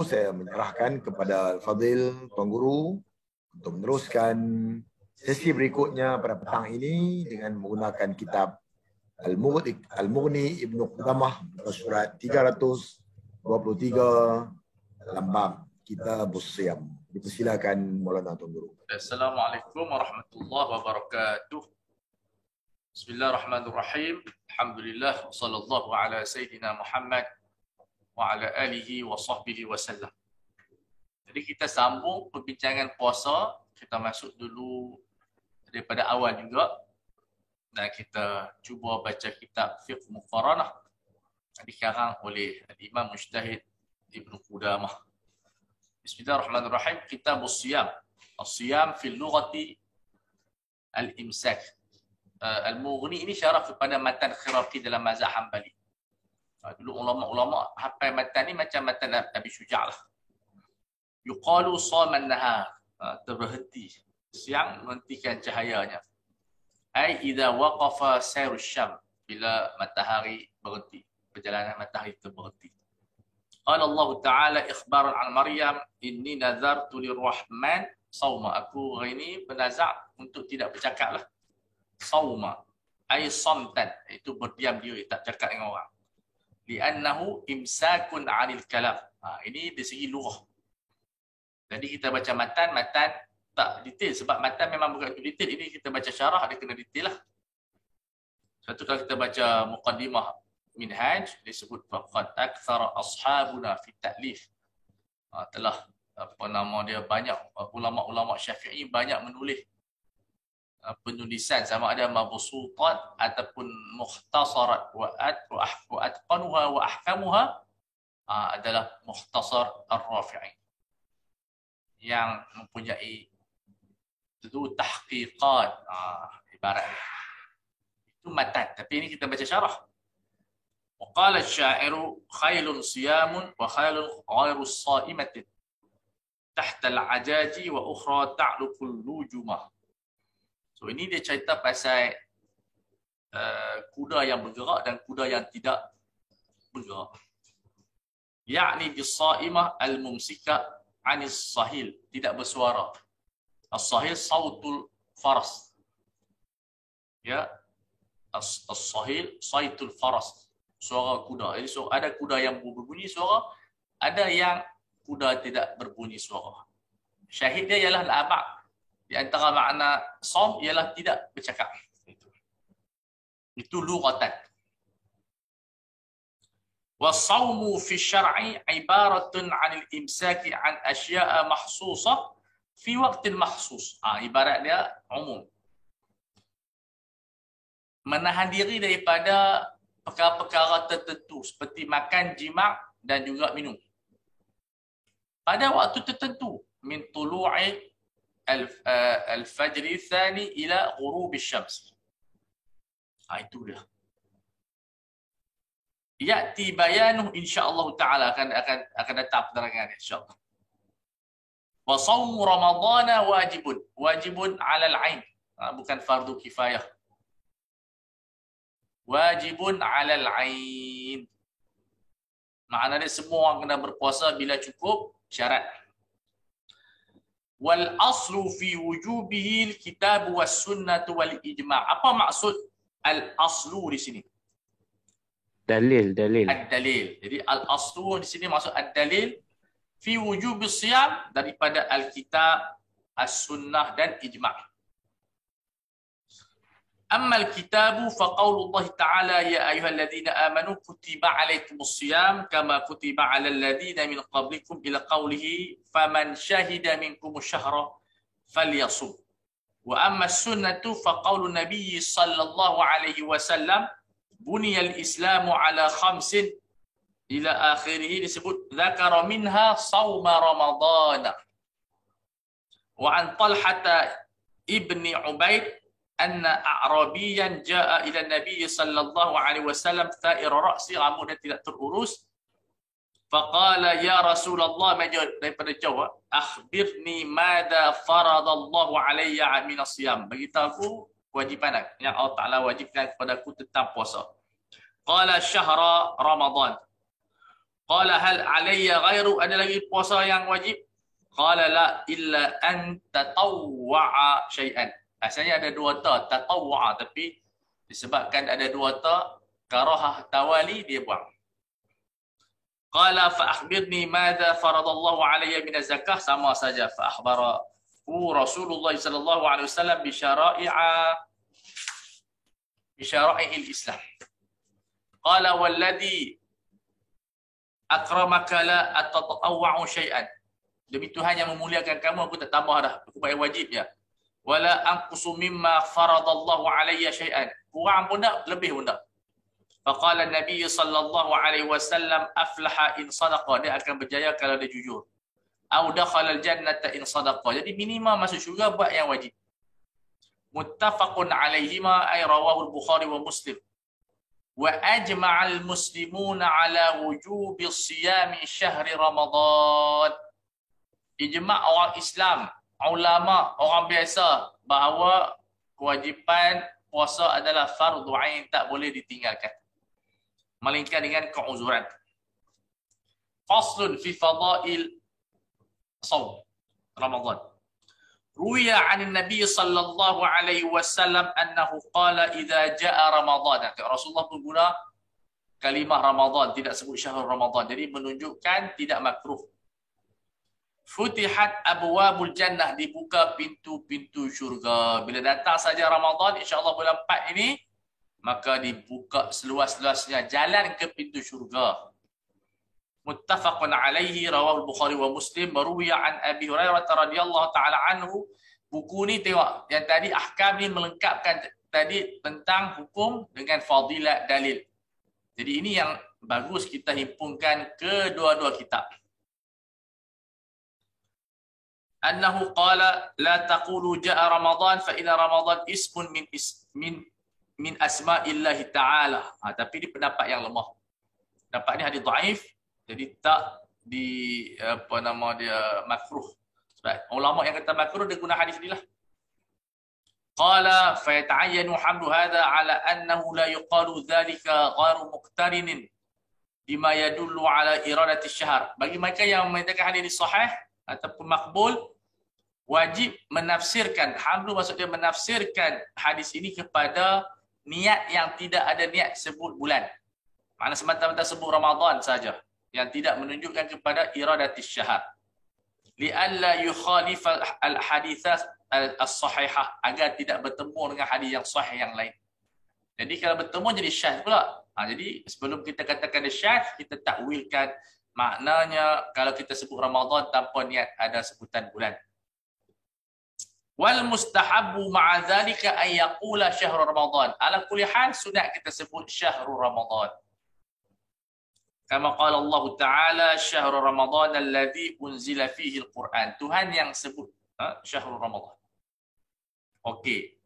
saya menyerahkan kepada Fadil Tuan Guru untuk meneruskan sesi berikutnya pada petang ini dengan menggunakan kitab Al-Mughni Ibnu Qudamah, surat 323 dalam bab Kitabus Shiyam. Dipersilakan Maulana Tuan Guru. Assalamualaikum warahmatullahi wabarakatuh. Bismillahirrahmanirrahim. Alhamdulillah wassallallahu ala sayyidina Muhammad wa ala alihi wa sahbihi wasallam. Jadi kita sambung perbincangan puasa. Kita masuk dulu daripada awal juga. Dan kita cuba baca kitab Fiqh Muqaranah dikarang oleh Imam Mujtahid Ibnu Qudamah. Bismillahirrahmanirrahim. Kitabus Shiyam. As-Shiyam fil lughati al-imsak. Al-Mughni ini syarah kepada matan khiraqi dalam mazhab Hanbali. Dulu ulama-ulama hafal matan ni macam matan Abi Syuja' lah. Yuqalu shaman nahar, terberhenti siang, menghentikan cahayanya. Ai idza waqafa sayru syam, bila matahari berhenti, perjalanan matahari terberhenti. Qala Allah Ta'ala ikhbaran an Maryam, inni nazartu lirrahman sawma. Aku hari ini bernazar untuk tidak bercakap lah. Sawma, ay samtan, itu berdiam diri, tak cakap dengan orang. Li'annahu imsakun 'anil kalam. Ini dari segi lughah. Jadi kita baca matan tak detail sebab matan memang bukan detail. Ini kita baca syarah dia kena detail lah. Satu kalau kita baca muqaddimah Minhaj disebut faqad aktsara ashabuna fi ta'lif. Telah apa nama dia, banyak ulama-ulama Syafi'i banyak menulis penulisan sama ada mabsutat ataupun mukhtasarat wa atqanuha wa ahkamuha adalah mukhtasar Ar-Rafi'i yang mempunyai itu tahqiqat ibaratnya. Itu matan, tapi ini kita baca syarah. Wa qala asy-sya'iru khailun siyamun wa khailun ghairu sha'imatin tahta al-ajaji wa ukhra ta'luqul lujumah. So ini dia cerita pasal kuda yang bergerak dan kuda yang tidak bergerak. Yakni bis-sha'imah al-mumsika 'anis sahil, tidak bersuara. As-sahil sautul faras. Ya. As-sahil saitul faras. Suara kuda. Jadi so, ada kuda yang berbunyi suara, ada yang kuda tidak berbunyi suara. Syahid dia ialah al-aba'. Di antara makna saum ialah tidak bercakap. Itu lughatan. Wasaumu fi syar'i ibaratun 'anil imsaki 'an asya'a mahsusah fi waqtin mahsus. Ibarat dia umum. Menahan diri daripada perkara-perkara tertentu seperti makan, jima' dan juga minum. Pada waktu tertentu, min tulu'i al-fajri tsani ila ghurubi syams. Itu dia. Ya'ti bayanuh insya-Allah taala akan datang penerangan insya-Allah. Wa shaum ramadhana wajibun 'ala al-'ain. Bukan fardu kifayah. Wajibun 'ala al-'ain. Maknanya semua orang kena berpuasa bila cukup syarat. Wal aslu fi wujubihi al-kitab was sunnah wal ijma'. Apa maksud al-aslu di sini? Dalil. Ad-dalil. Jadi al-aslu di sini maksud ad-dalil fi wujubis shiyam daripada al-kitab, as-sunnah dan ijma'. Amma al-kitabu fa qaulullah ta'ala ya ayyuhalladzina amanu kutiba 'alaikumus shiyam kama kutiba 'alal ladzina min qablikum ila qaulihi faman syahida minkumus syahra falyasum. Wa amma as-sunnatu fa qaulun nabiy sallallahu alaihi wasallam buniyal islamu ala khamsin ila akhirih, disebut dzakara minha shauma ramadhana. Wa an Talhata ibni Ubaid anna a'rabiyan jaa ila nabiy sallallahu alaihi wasallam tha'ir ra'si, rambutnya tidak terurus. Faqala ya Rasulullah, daripada jawab, akhbirni madza faradallahu alayya min as-siyam, beritahu kewajipan yang Allah Taala wajibkan kepadaku tentang puasa. Qala syahra Ramadan Qala hal alayya ghairu, ada lagi puasa yang wajib? Qala la illa an tatawwa'a syai'an. Asalnya ada dua ta, tatawwa'a, tapi disebabkan ada dua ta, karahah tawali, dia buang. Qala fa akhbirni madza faradallahu alayya min az-zakah, sama saja, fa akhbarahu Rasulullah sallallahu alaihi wasallam bi syara'i'il Islam. Qala walladhi akramaka la atatawwa'u syai'an. Demi Tuhan yang memuliakan kamu, aku tak tambah dah, aku bayar wajib je. Wala anqusu mimma faradallahu alayya syai'an. Kurang pun tak, lebih pun tak. Faqala Nabi sallallahu alaihi wasallam aflaha in sadaqa, dia akan berjaya kalau dia jujur. Au dakhala al-jannata in sadaqa. Jadi minimum masuk syurga buat yang wajib. Muttafaqun alaihima ay rawahu al-Bukhari wa Muslim. Wa ajma'al muslimuna ala wujubi siyami syahri Ramadan. Ijma' orang Islam, ulama, orang biasa bahawa kewajipan puasa adalah fardu ain, tak boleh ditinggalkan melainkan dengan keuzuran. Faslun fi fadail shaum Ramadan. Ruwiya 'an Nabi sallallahu alaihi wasallam annahu qala idza jaa Ramadan. Rasulullah pun guna kalimah Ramadan, tidak sebut syahrul Ramadan. Jadi menunjukkan tidak makruh. Futihat abwabul jannah, dibuka pintu-pintu syurga. Bila datang saja Ramadan, insya-Allah bulan 4 ini, maka dibuka seluas-luasnya jalan ke pintu syurga. Muttafaqun alaihi rawahu al-Bukhari wa Muslim. Baruwiya an Abi Hurairah radhiyallahu taala anhu. Buku ni tengok, yang tadi ahkam ni melengkapkan tadi tentang hukum dengan fadilat dalil. Jadi ini yang bagus kita himpunkan kedua-dua kitab. Annahu qala la taqulu jaa Ramadan fa inna Ramadan ismun min asma'illahi ta'ala. Tapi ini pendapat yang lemah. Pendapat ni hadis dhaif, jadi tak di apa nama dia makruh. Sebab ulama yang kata makruh dia guna hadis ni lah. Qala fa yata'ayyanu hamlu hadha ala annahu la yuqalu dhalika ghairu muqtarinin bima yadullu ala iradati syahr. Bagi mereka yang mengatakan hadis sahih ataupun makbul, wajib menafsirkan, hamlu maksudnya menafsirkan hadis ini kepada niat yang tidak ada niat sebut bulan. Makna semata-mata sebut Ramadan saja, yang tidak menunjukkan kepada iradatis syahr. Li'alla yukhalifa al-hadithah as-sahihah, agar tidak bertemu dengan hadis yang sahih yang lain. Jadi kalau bertemu jadi syadz pula. Jadi sebelum kita katakan dia syadz, kita takwilkan maknanya kalau kita sebut Ramadan tanpa niat ada sebutan bulan. Wal mustahabbu ma'a dhalika an yaqula syahrul Ramadan. Ala kulli hal sunat kita sebut syahrul Ramadan. Kama qala Allah Ta'ala syahrul Ramadan alladhi unzila fihi al-Quran. Tuhan yang sebut syahrul Ramadan. Okey.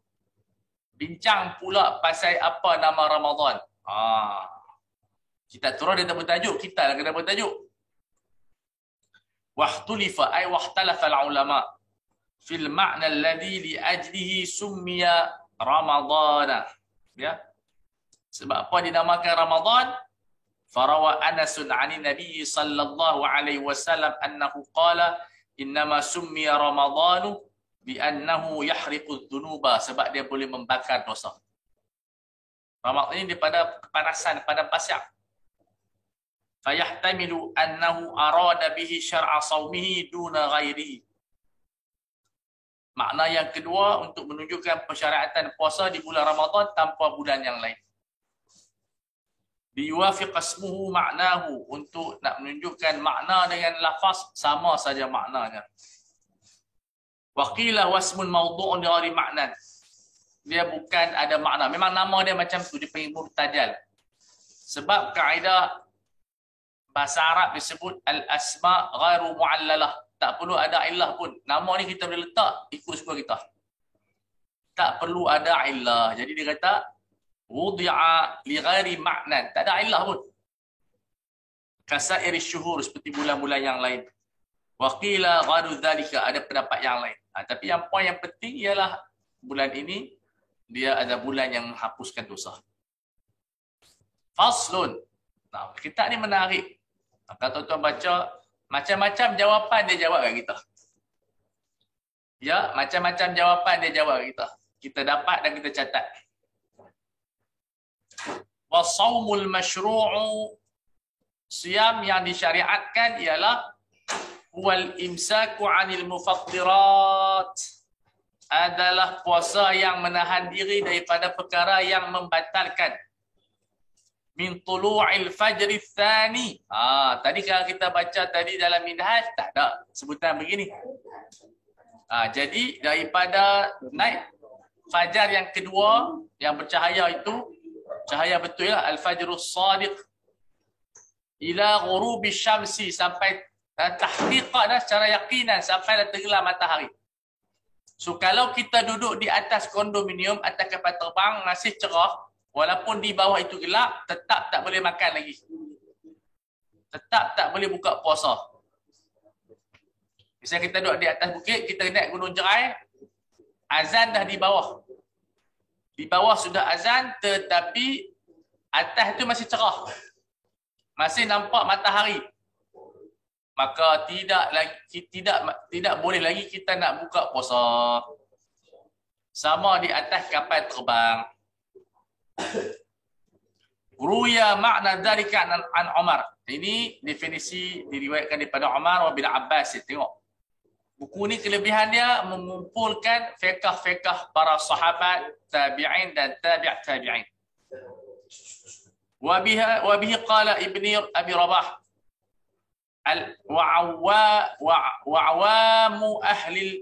Bincang pula pasal apa nama Ramadan. Kita turun dia tak bertajuk, kita lah kena bertajuk. Wahtulifa ay wahtalafa al-ulama fil ma'na alladhi li ajlihi summiya Ramadana. Ya. Sebab apa dinamakan Ramadan? Farawa Anasun 'ani Nabi sallallahu alaihi wasallam annahu qala innama summiya Ramadanu bi annahu yahriqu dhunuba, sebab dia boleh membakar dosa. Ramadan ini daripada kepanasan, padang pasir. Fayahtamilu annahu arada bihi syar'a saumihi duna ghairihi. Makna yang kedua untuk menunjukkan persyaratan puasa di bulan Ramadan tanpa bulan yang lain. Biwafiq asmuhu ma'nahu, untuk nak menunjukkan makna dengan lafaz sama saja maknanya. Wa qila wasmun mawdu'un li ghairi ma'nan. Dia bukan ada makna. Memang nama dia macam tu, dipanggil murtajal. Sebab kaedah bahasa Arab disebut al-asma' ghairu mu'allalah. Tak perlu ada illah pun. Nama ni kita boleh letak ikut suka kita. Tak perlu ada illah. Jadi dia kata wudi'a li ghairi ma'nan. Tak ada illah pun. Kasairi syuhur, seperti bulan-bulan yang lain. Wa qila ghairu dzalika, ada pendapat yang lain. Tapi yang poin yang penting ialah bulan ini dia ada bulan yang menghapuskan dosa. Faslun. Nah, kita ni menarik. Kalau tuan-tuan baca, macam-macam jawapan dia jawab kat kita. Ya, macam-macam jawapan dia jawab kat kita. Kita dapat dan kita catat. Wasaumul masyru'u, siam yang disyariatkan ialah wal imsaku 'anil mufattirat, adalah puasa yang menahan diri daripada perkara yang membatalkan. Min tulu'il fajri tsani. Tadi kalau kita baca tadi dalam minhaj tak ada sebutan begini. Jadi daripada naik fajar yang kedua yang bercahaya itu, cahaya betul lah, al-fajrus shadiq, ila ghurubi syamsi, sampai tahqiqan secara yakinan sampai dah tenggelam matahari. So kalau kita duduk di atas kondominium, atas kapal terbang masih cerah, walaupun di bawah itu gelap, tetap tak boleh makan lagi. Tetap tak boleh buka puasa. Misalnya kita duduk di atas bukit, kita naik Gunung Jerai, azan dah di bawah. Di bawah sudah azan, tetapi atas itu masih cerah. Masih nampak matahari. Maka tidak boleh lagi kita nak buka puasa. Sama di atas kapal terbang. Ruya makna dzalika an Umar. Ini definisi diriwayatkan daripada Umar bin Abbas. Tengok. Buku ni kelebihan dia mengumpulkan fiqh-fiqh para sahabat, tabi'in dan tabi'in. Wa bihi qala Ibni Abi Rabah wa'awamu ahli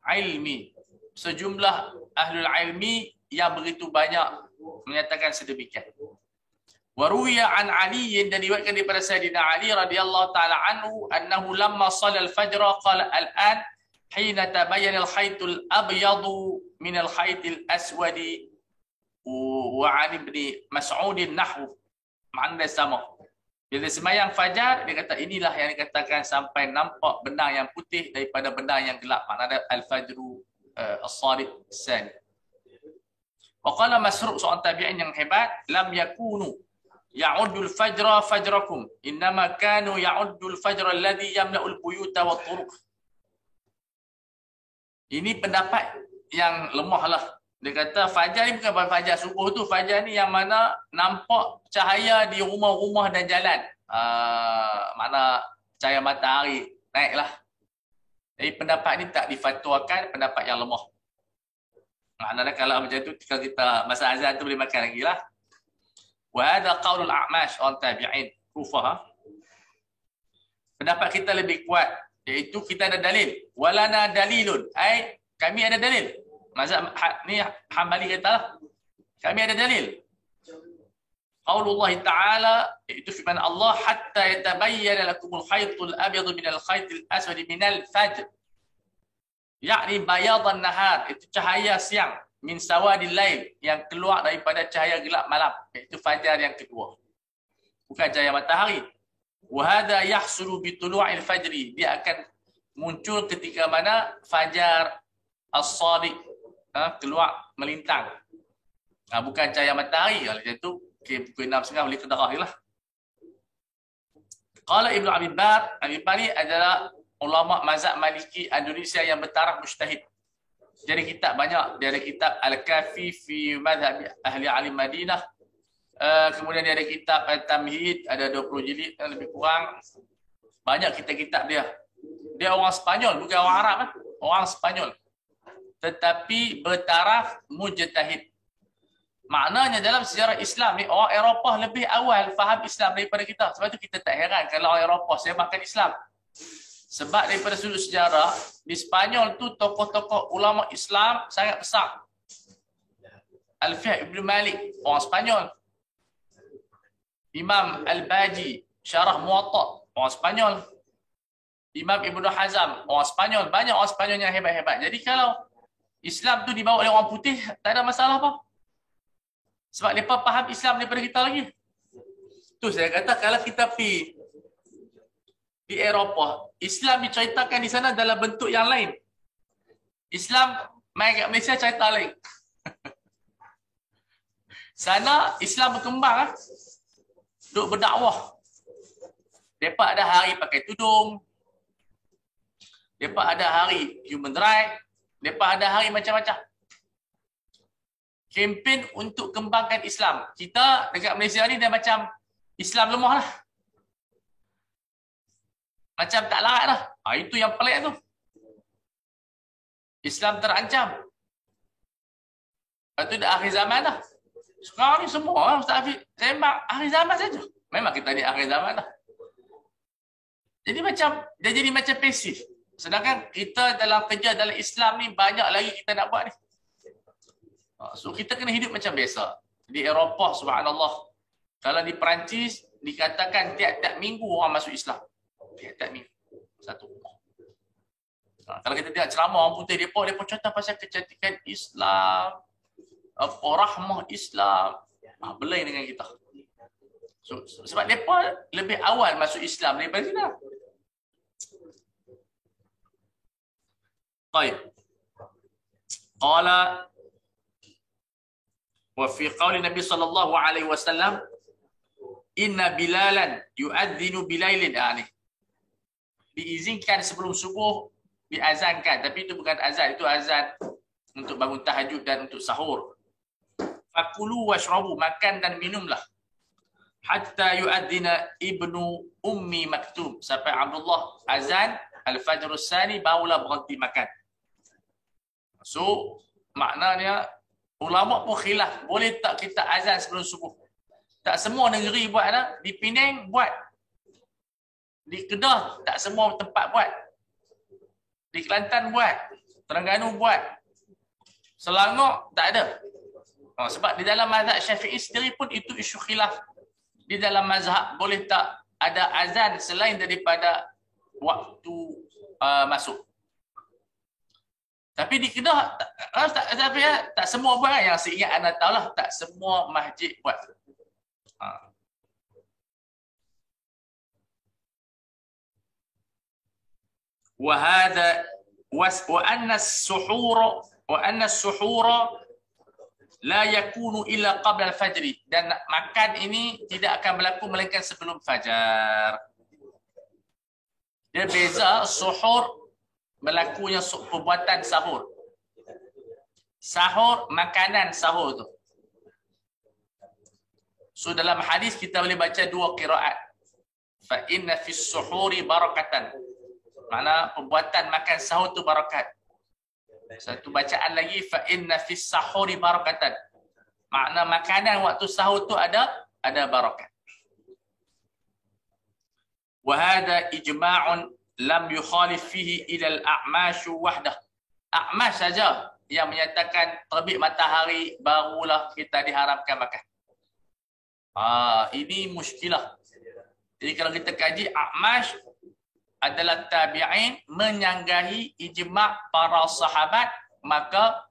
ilmi. Sejumlah ahlul ilmi yang begitu banyak menyatakan sedemikian. Waruya an Ali, dan diriwayatkan daripada Sayyidina Ali radhiyallahu taala anhu annahu lamma shalla al-fajr qala al-an hina tabayyana al-khayt al-abyad min al-khayt al-aswad wa an ibn Mas'ud nahwu, makna sama. Bila sembahyang fajar, dia kata inilah yang dikatakan sampai nampak benang yang putih daripada benang yang gelap, makna al-fajru as-sadiq as-sani. Wa qala Masruq, seorang tabi'in yang hebat, lam yakunu ya'uddul fajra fajrakum, innama kanu ya'uddul fajra alladhi yamla'ul buyuta wat turuq. Ini pendapat yang lemah lah. Dia kata fajar ni bukan fajar subuh tu, fajar ni yang mana nampak cahaya di rumah-rumah dan jalan. Mana cahaya matahari naiklah. Jadi pendapat ni tak difatwakan, pendapat yang lemah. Maknanya kalau macam tu, kita masa azan tu boleh makan lagi lah. Wa hadha qaulul A'mash, orang tabi'in Kufah. Pendapat kita lebih kuat, iaitu kita ada dalil. Walana dalilun, kami ada dalil. Mazhab ni Hambali katalah, kami ada dalil. Qaulullah Ta'ala, iaitu firman Allah, hatta yatabayyana lakumul khaytul abyad minal khaytil aswad minal fajr. Yakni bayadan nahar, itu cahaya siang, min sawadil lail, yang keluar daripada cahaya gelap malam, iaitu fajar yang kedua, bukan cahaya matahari. Wa hadha yahsulu bi tulu'il fajri, dia akan muncul ketika mana fajar as-sadiq keluar melintang, bukan cahaya matahari. Kalau macam tu pukul 6.30 boleh kedarah lah. Qala Ibnu Abi Bar, Abi Bar ni adalah ulama mazhab Maliki Indonesia yang bertaraf mujtahid. Jadi kitab banyak. Dia ada kitab Al-Kafi fi Madhab Ahli Alim Madinah. Kemudian dia ada kitab Al-Tamhid, ada 20 jilid lebih kurang. Banyak kitab-kitab dia. Dia orang Spanyol, bukan orang Arab. Orang Spanyol. Tetapi bertaraf mujtahid. Maknanya dalam sejarah Islam ni, orang Eropah lebih awal faham Islam daripada kita. Sebab tu kita tak heran kalau orang Eropah sebarkan Islam. Sebab daripada sudut sejarah, di Spanyol tu tokoh-tokoh ulama Islam sangat besar. Alfiah Ibn Malik, orang Spanyol. Imam Al-Baji, Syarah Muwatta, orang Spanyol. Imam Ibn Hazm, orang Spanyol. Banyak orang Spanyol yang hebat-hebat. Jadi kalau Islam tu dibawa oleh orang putih, tak ada masalah apa. Sebab mereka faham Islam daripada kita lagi. Tu saya kata kalau kita pergi di Eropah, Islam diceritakan di sana dalam bentuk yang lain. Islam main kat Malaysia cerita lain. Sana Islam berkembang, duk berdakwah. Mereka ada hari pakai tudung. Mereka ada hari human right. Mereka ada hari macam-macam. Kempen untuk kembangkan Islam. Kita dekat Malaysia ni dah macam Islam lemah lah. Macam tak larat lah. Itu yang pelik tu. Islam terancam. Lepas tu dah akhir zaman dah. Sekarang ni semua Ustaz Hafiz sembang akhir zaman saja. Memang kita ni akhir zaman dah. Jadi macam, dia jadi macam pasif. Sedangkan kita dalam kerja dalam Islam ni banyak lagi kita nak buat ni. So kita kena hidup macam biasa. Di Eropah subhanallah. Kalau di Perancis dikatakan tiap-tiap minggu orang masuk Islam. Tiap-tiap minggu. Satu rumah. Kalau kita tengok ceramah orang putih, mereka contoh pasal kecantikan Islam. Rahmah Islam. Belai dengan kita. So, sebab mereka lebih awal masuk Islam daripada kita. Baik. Qala wa fi qauli Nabi sallallahu alaihi wasallam inna bilalan yu'adzinu bilailin ani. Diizinkan sebelum subuh diazankan, tapi itu bukan azan, itu azan untuk bangun tahajud dan untuk sahur. Fakulu washrabu, makan dan minumlah. Hatta yu'adzina ibnu ummi maktum, sampai Abdullah azan al-fajr as-sani barulah berhenti makan. So maknanya ulama pun khilaf, boleh tak kita azan sebelum subuh? Tak semua negeri buat dah. Di Penang buat. Di Kedah tak semua tempat buat. Di Kelantan buat. Terengganu buat. Selangor tak ada. Sebab di dalam mazhab Syafi'i sendiri pun itu isu khilaf. Di dalam mazhab boleh tak ada azan selain daripada waktu masuk. Tapi di Kedah tak semua buat. Yang seingat anda tahulah, tak semua masjid buat. وهذا وأن السحور لا يكون إلا قبل الفجر, dan makan ini tidak akan berlaku melainkan sebelum fajar. Dia beza suhur berlakunya perbuatan sahur. Sahur makanan sahur tu. So dalam hadis kita boleh baca dua qiraat. Fa inna fis suhuri barakatan. Makna perbuatan makan sahur tu barakat. Satu bacaan lagi, fa inna fis sahuri barakatan. Makna makanan waktu sahur tu ada barakat. Wa hadha ijma'un lam yukhalif fihi ila al-a'mash wahdah. A'mash saja yang menyatakan terbit matahari barulah kita diharamkan makan. Ini muskilah. Jadi kalau kita kaji, A'mash adalah tabi'in menyanggahi ijma' para sahabat, maka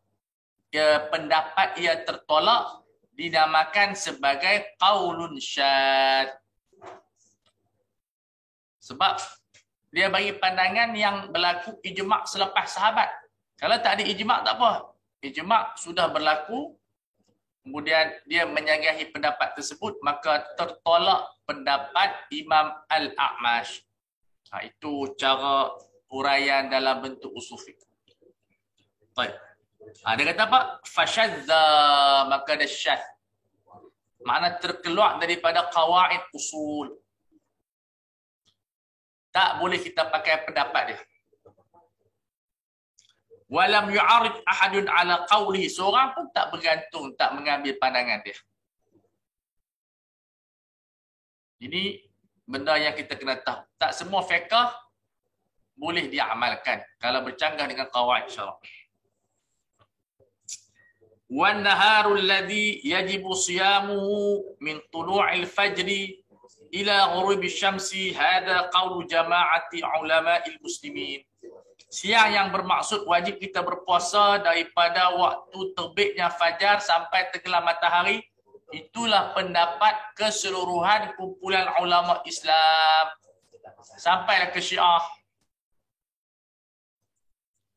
pendapat ia tertolak, dinamakan sebagai qaulun syadz. Sebab dia bagi pandangan yang berlaku ijma' selepas sahabat. Kalau tak ada ijma' tak apa. Ijma' sudah berlaku, kemudian dia menyanggahi pendapat tersebut, maka tertolak pendapat Imam Al-A'mash. Itu cara uraian dalam bentuk usul fiqh. Baik. Dia kata apa? Fashadza, maka dia syadz. Makna terkeluar daripada qawaid usul. Tak boleh kita pakai pendapat dia. Walam yu'arid ahadun ala qawlihi. Seorang pun tak bergantung, tak mengambil pandangan dia. Ini benda yang kita kena tahu. Tak semua fiqh boleh diamalkan kalau bercanggah dengan qawaid syarak. Wan naharul ladzi yajibu siyamuhu min tulu'il fajri ila ghurubi syamsi, hadha qawlu jama'ati ulama'il muslimin. Siang yang bermaksud wajib kita berpuasa daripada waktu terbitnya fajar sampai tenggelam matahari. Itulah pendapat keseluruhan kumpulan ulama Islam. Sampailah ke Syiah.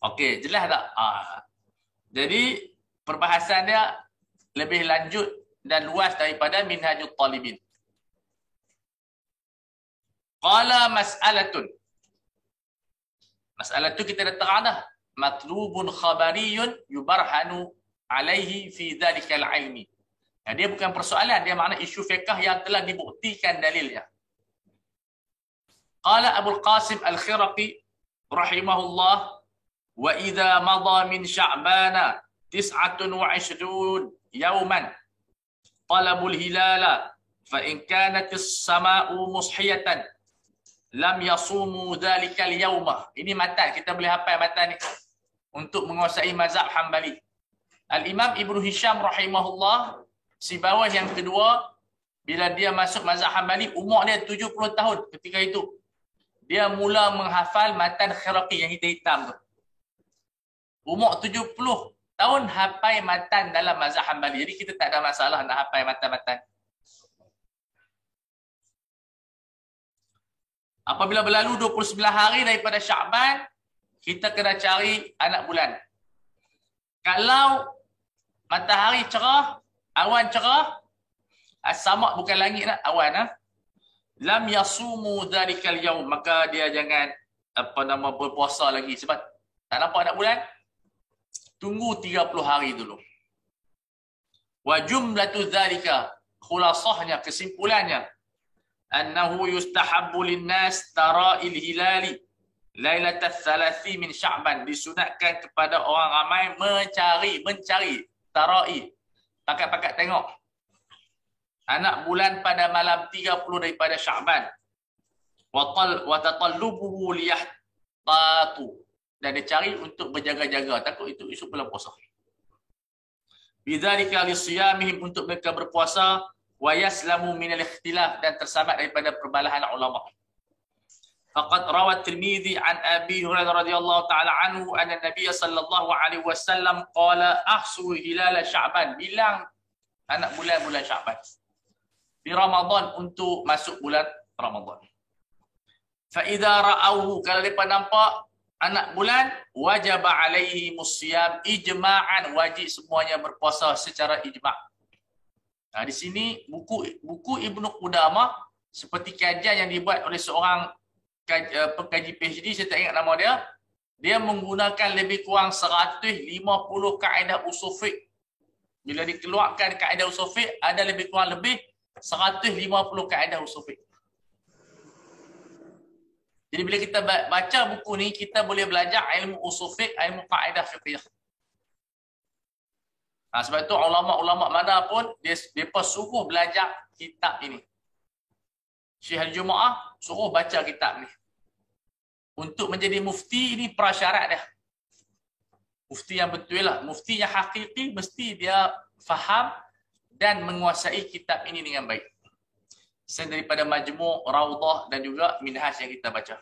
Okey, jelas tak? Jadi perbahasan dia lebih lanjut dan luas daripada Minhajul Talibin. Qala mas'alatun. Masalah tu kita dah terang dah. Matlubun khabariyun yubarhanu alaihi fi dhalikal ilmi. Dia bukan persoalan, dia makna isu fiqh yang telah dibuktikan dalilnya. Qala Abu Qasim Al-Khiraqi rahimahullah, wa idza madha min Sya'bana 29 yawman talabul hilala fa in kanat as-sama'u mushiyatan lam yasumu dhalikal yawma. Ini matan, kita boleh hafal matan ni untuk menguasai mazhab Hambali. Al-Imam Ibnu Hisham rahimahullah, si bawah yang kedua, bila dia masuk mazhab Hambali, umur dia 70 tahun ketika itu. Dia mula menghafal matan Khiraqi yang hitam tu. Umur 70 tahun hafal matan dalam mazhab Hambali. Jadi kita tak ada masalah nak hafal matan-matan. Apabila berlalu 29 hari daripada Sya'ban, kita kena cari anak bulan. Kalau matahari cerah, awan cerah, as-sama' bukan langit lah, awan lam yasumu dhalikal yaum, maka dia jangan berpuasa lagi sebab tak nampak anak bulan. Tunggu 30 hari dulu. Wa jumlatu dhalika, khulasahnya, kesimpulannya, annahu yustahabbu linnas tara'il hilali lailatul 30 min Sya'ban. Disunatkan kepada orang ramai mencari tara'i, pakat-pakat tengok anak bulan pada malam 30 daripada Sya'ban. Wa tatallubuhu liyahtatu, dan dia cari untuk berjaga-jaga, takut itu isu bulan puasa. Bidzalika lisiyamihim, untuk mereka berpuasa, wa yaslamu min al-ikhtilaf, dan terselamat daripada perbalahan ulama. Faqad rawat Tirmizi an Abi Hurairah radhiyallahu taala anhu anna Nabiy sallallahu alaihi wasallam qala ahsu hilal Sya'ban, bilang anak bulan Sya'ban di Ramadan untuk masuk bulan Ramadan. Fa idza ra'awhu, kalau depa nampak anak bulan, wajib alaihi musyam ijma'an, wajib semuanya berpuasa secara ijma'. Nah, di sini buku Ibnu Qudamah, seperti kajian yang dibuat oleh seorang pengkaji PhD, saya tak ingat nama dia. Dia menggunakan lebih kurang 150 kaedah usul fiqh. Bila dikeluarkan kaedah usul fiqh, ada lebih kurang 150 kaedah usul fiqh. Jadi bila kita baca buku ni, kita boleh belajar ilmu usul fiqh, ilmu kaedah fiqh. Sebab itu ulama-ulama mana pun mereka suruh belajar kitab ini. Syekh Al-Jumu'ah suruh baca kitab ni. Untuk menjadi mufti, ini prasyarat dia. Mufti yang betul lah. Mufti yang hakiki mesti dia faham dan menguasai kitab ini dengan baik. Selain daripada Majmu', Rawdah dan juga Minhaj yang kita baca.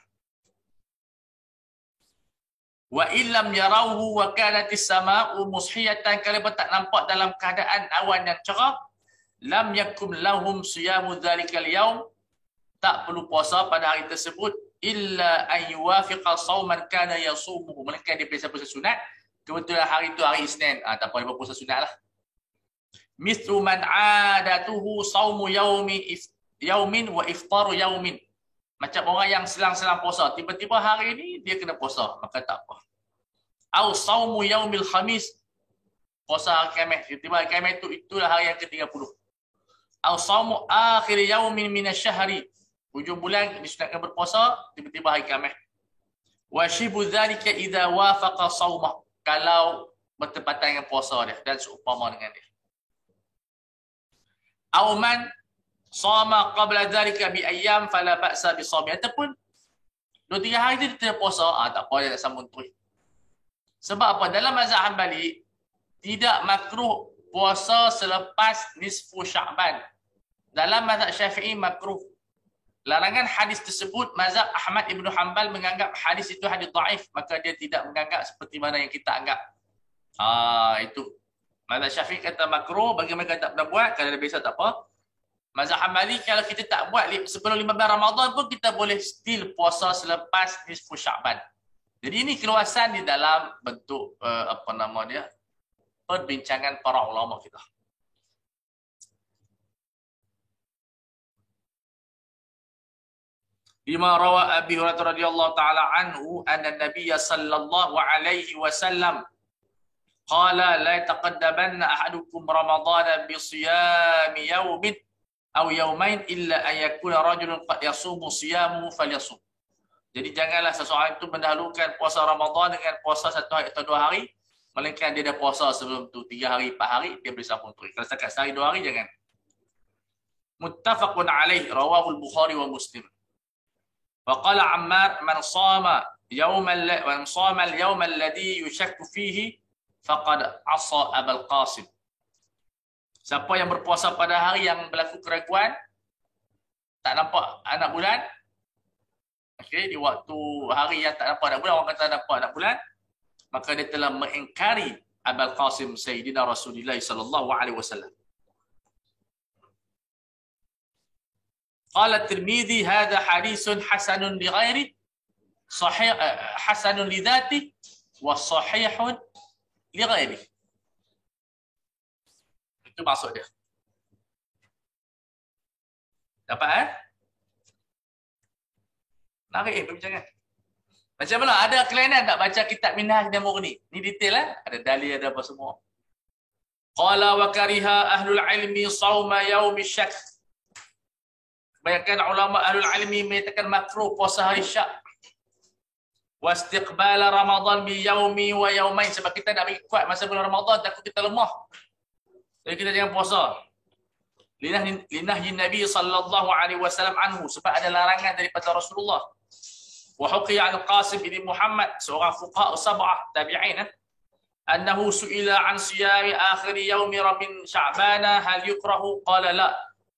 Wa illam yarauhu wa kanatis sama'u mushiyatan, kalau tak nampak dalam keadaan awan yang cerah, lam yakum lahum siyamu dzalikal yaum, tak perlu puasa pada hari tersebut, illa an yuwafiqa sauman kana yasumuhu, melainkan dia puasa sunat. Kebetulan hari itu hari Isnin, tak apa, dia berpuasa sunat lah. Mithlu man adatuhu saumu yaumin wa iftaru yaumin, macam orang yang selang-selang puasa, tiba-tiba hari ini dia kena puasa, maka tak apa. Au saumu yaumil khamis, puasa hari Khamis, tiba-tiba hari Khamis itulah hari yang ke-30. Au saumu akhir yaumin minasyahri, hujung bulan disunatkan berpuasa, tiba-tiba hari Khamis. Wa shibu dzalika idza wafaqa saumah, kalau bertepatan dengan puasa dia dan seumpama dengan dia. Au man sama qabla dzalika bi ayyam fala ba'sa bi shaum, ataupun 2-3 hari tu dia puasa, tak apa, dia tak sambung terus. Sebab apa? Dalam mazhab Hambali tidak makruh puasa selepas nisfu Sya'ban. Dalam mazhab Syafi'i makruh. Larangan hadis tersebut, mazhab Ahmad Ibn Hanbal menganggap hadis itu hadis dhaif, maka dia tidak menganggap seperti mana yang kita anggap. Itu mazhab Syafi'i kata makruh, bagi mereka tak pernah buat, kalau dia biasa tak apa. Mazhab Hambali, kalau kita tak buat sebelum 15 Ramadan pun, kita boleh still puasa selepas nisfu Sya'ban. Jadi ini keluasan di dalam bentuk perbincangan para ulama kita. Lima rawa Abi Hurairah radhiyallahu taala anhu anna Nabiy sallallahu alaihi wasallam qala la taqaddabanna ahadukum ramadhana bi siyami yawmin aw yawmain illa an yakuna rajulun qad yasumu siyamuhu falyasum. Jadi janganlah seseorang itu mendahulukan puasa Ramadan dengan puasa 1 hari atau 2 hari, melainkan dia dah puasa sebelum tu 3 hari 4 hari dia boleh sambung tu. Kalau setakat sehari 2 hari jangan. Muttafaqun alaih rawahu al-Bukhari wa Muslim. Wa qala Ammar man sama al-yawma alladhi yushakku fihi faqad asa Abul Qasim. Siapa yang berpuasa pada hari yang berlaku keraguan, tak nampak anak bulan, okey, di waktu hari yang tak nampak anak bulan, orang kata nampak anak bulan, maka dia telah mengingkari Abul Qasim Sayyidina Rasulullah sallallahu alaihi wasallam. Qala Tirmidzi hadha haditsun hasanun li ghairi sahih hasanun li dhati wa sahihun li ghairi. Itu maksud dia. Dapat Narik perbincangan. Macam mana? Ada kelainan tak baca kitab Minhaj dan Mughni? Ni detail Ada dalil, ada apa semua. Qala wa kariha ahlul ilmi sawma yaumi syak. Kebanyakan ulama ahlul ilmi menyatakan makruh puasa hari syak. Wa istiqbal Ramadan bi yaumi wa yaumain. Sebab kita nak bagi kuat masa bulan Ramadan, takut kita lemah. Jadi kita jangan puasa. Linahyi Nabi sallallahu alaihi wasallam anhu, sebab ada larangan daripada Rasulullah. Wa huqiya al-Qasim bin Muhammad, seorang fuqaha sab'ah tabi'in, annahu su'ila an siyami akhir yaumi min Sya'ban hal yukrahu, qala la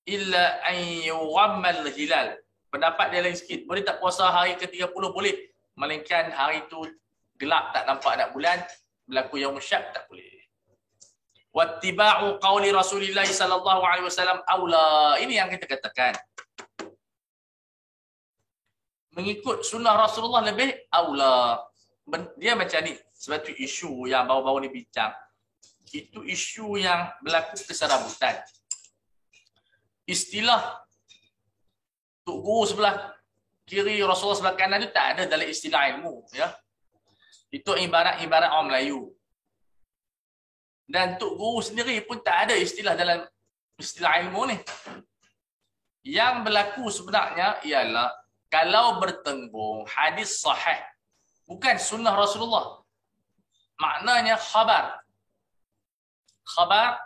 illa an yughamma al-hilal. Pendapat dia lain sikit. Boleh tak puasa hari ke-30? Boleh. Melainkan hari itu gelap, tak nampak anak bulan, berlaku yaum syak, tak boleh. Wattiba'u qawli Rasulillah sallallahu alaihi wasallam aula. Ini yang kita katakan. Mengikut sunnah Rasulullah lebih aula. Dia macam ni. Sebab tu isu yang baru-baru ni bincang. Itu isu yang berlaku keserabutan. Istilah Tok Guru sebelah kiri, Rasulullah sebelah kanan itu tak ada dalam istilah ilmu. Ya. Itu ibarat orang Melayu. Dan Tok Guru sendiri pun tak ada istilah dalam istilah ilmu ni. Yang berlaku sebenarnya ialah kalau bertembung hadis sahih, bukan sunnah Rasulullah. Maknanya khabar. Khabar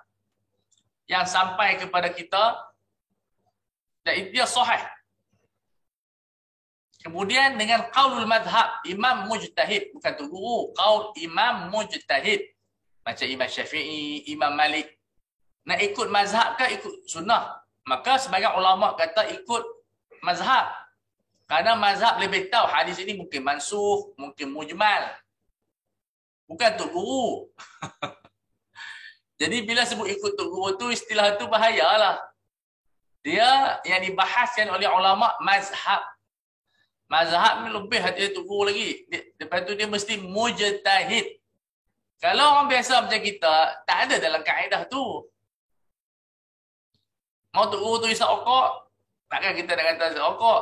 yang sampai kepada kita dan dia sahih. Kemudian dengan qaulul madhab, imam mujtahid, bukan Tok Guru, qaul imam mujtahid. Macam Imam Syafi'i, Imam Malik. Nak ikut mazhab ke ikut sunnah? Maka sebagian ulama kata ikut mazhab. Kerana mazhab lebih tahu hadis ini mungkin mansukh, mungkin mujmal. Bukan Tok Guru. Jadi bila sebut ikut Tok Guru tu, istilah tu bahayalah. Dia yang dibahaskan oleh ulama mazhab. Mazhab ni lebih hati Tok Guru lagi. Lepas tu dia mesti mujtahid. Kalau orang biasa macam kita, tak ada dalam kaedah tu. Mau Tok Guru tu isap okok, takkan kita nak kata isap okok.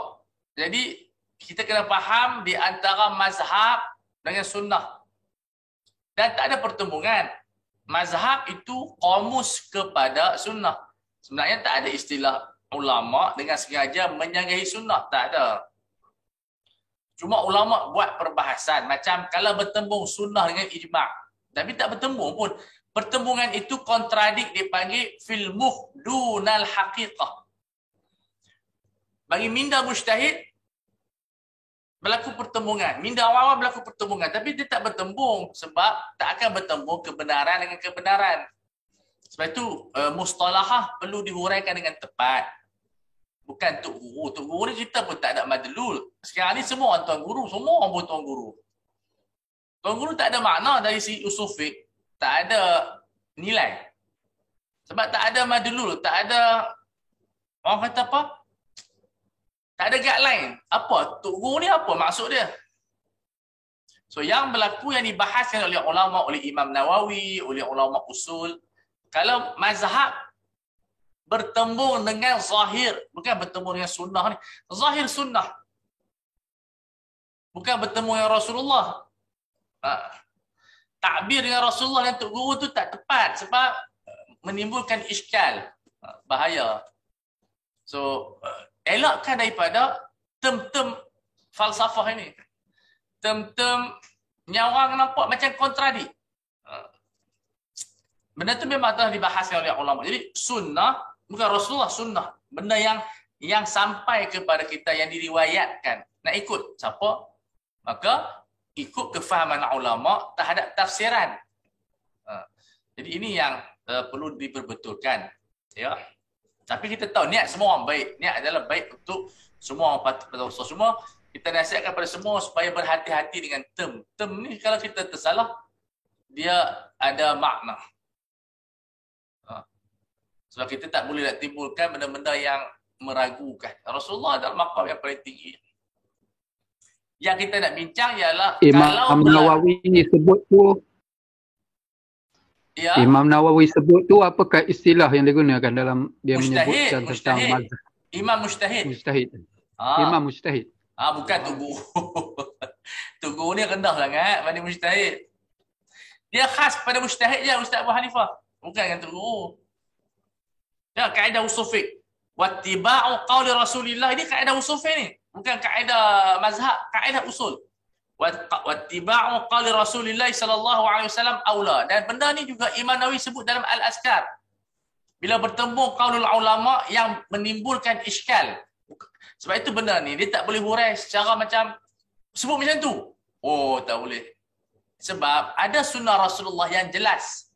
Jadi, kita kena faham di antara mazhab dengan sunnah. Dan tak ada pertembungan. Mazhab itu komus kepada sunnah. Sebenarnya tak ada istilah ulama dengan sengaja menyanggahi sunnah. Tak ada. Cuma ulama buat perbahasan. Macam kalau bertembung sunnah dengan ijma'. Tapi tak bertembung pun. Pertembungan itu kontradik dipanggil fil muhdunal haqiqah. Bagi minda mujtahid, berlaku pertembungan. Minda awam berlaku pertembungan. Tapi dia tak bertembung. Sebab tak akan bertembung kebenaran dengan kebenaran. Sebab itu mustalahah perlu dihuraikan dengan tepat. Bukan Tok Guru. Tok Guru ni kita pun tak ada madlul. Sekarang ni semua orang tuan guru. Semua orang pun tuan guru. Tuan guru tak ada makna dari segi usul fiqh. Tak ada nilai. Sebab tak ada madlul. Tak ada, orang kata apa? Tak ada guideline. Apa? Tok Guru ni apa maksud dia? So yang berlaku yang dibahaskan oleh ulama, oleh Imam Nawawi, oleh ulama usul. Kalau mazhab bertembung dengan zahir. Bukan bertembung dengan sunnah ni. Zahir sunnah. bukan bertemu dengan Rasulullah. Takbir dengan Rasulullah dan Tok Guru tu tak tepat sebab menimbulkan iskal, bahaya. So elakkan daripada term-term falsafah ini. Term-term yang orang nampak macam kontradik. Benda tu memang telah dibahaskan oleh ulama. Jadi sunnah bukan Rasulullah, sunnah. Benda yang sampai kepada kita, yang diriwayatkan. Nak ikut siapa? Maka ikut kefahaman ulama terhadap tafsiran. Jadi ini yang perlu diperbetulkan. Ya. Tapi kita tahu niat semua orang baik. Niat adalah baik untuk semua orang patut pada Rasul. Semua kita nasihatkan pada semua supaya berhati-hati dengan term. Term ni kalau kita tersalah, dia ada makna. Sebab kita tak boleh nak timbulkan benda-benda yang meragukan. Rasulullah adalah maqam yang paling tinggi. Yang kita nak bincang ialah Imam Nawawi ni sebut tu, ya, Imam Nawawi sebut tu apakah istilah yang digunakan dalam dia menyebutkan tentang mazhab? Imam mujtahid. Mujtahid. Imam mujtahid. Bukan Tok Guru. Tok Guru ni rendah sangat banding mujtahid. Dia khas pada mujtahid je Ustaz Abu Hanifah. Bukan dengan Tok Guru. Ya, kaedah usul fiqh. Wattiba'u qawli Rasulillah, ini kaedah usul fiqh ni. Bukan kaedah mazhab, kaedah usul. Wattiba'u qawli Rasulillah sallallahu alaihi wasallam aula. Dan benda ni juga Imam Nawawi sebut dalam Al-Azkar. Bila bertemu qaulul ulama yang menimbulkan iskal. Sebab itu benda ni dia tak boleh hurai secara macam sebut macam tu. Oh, tak boleh. Sebab ada sunnah Rasulullah yang jelas,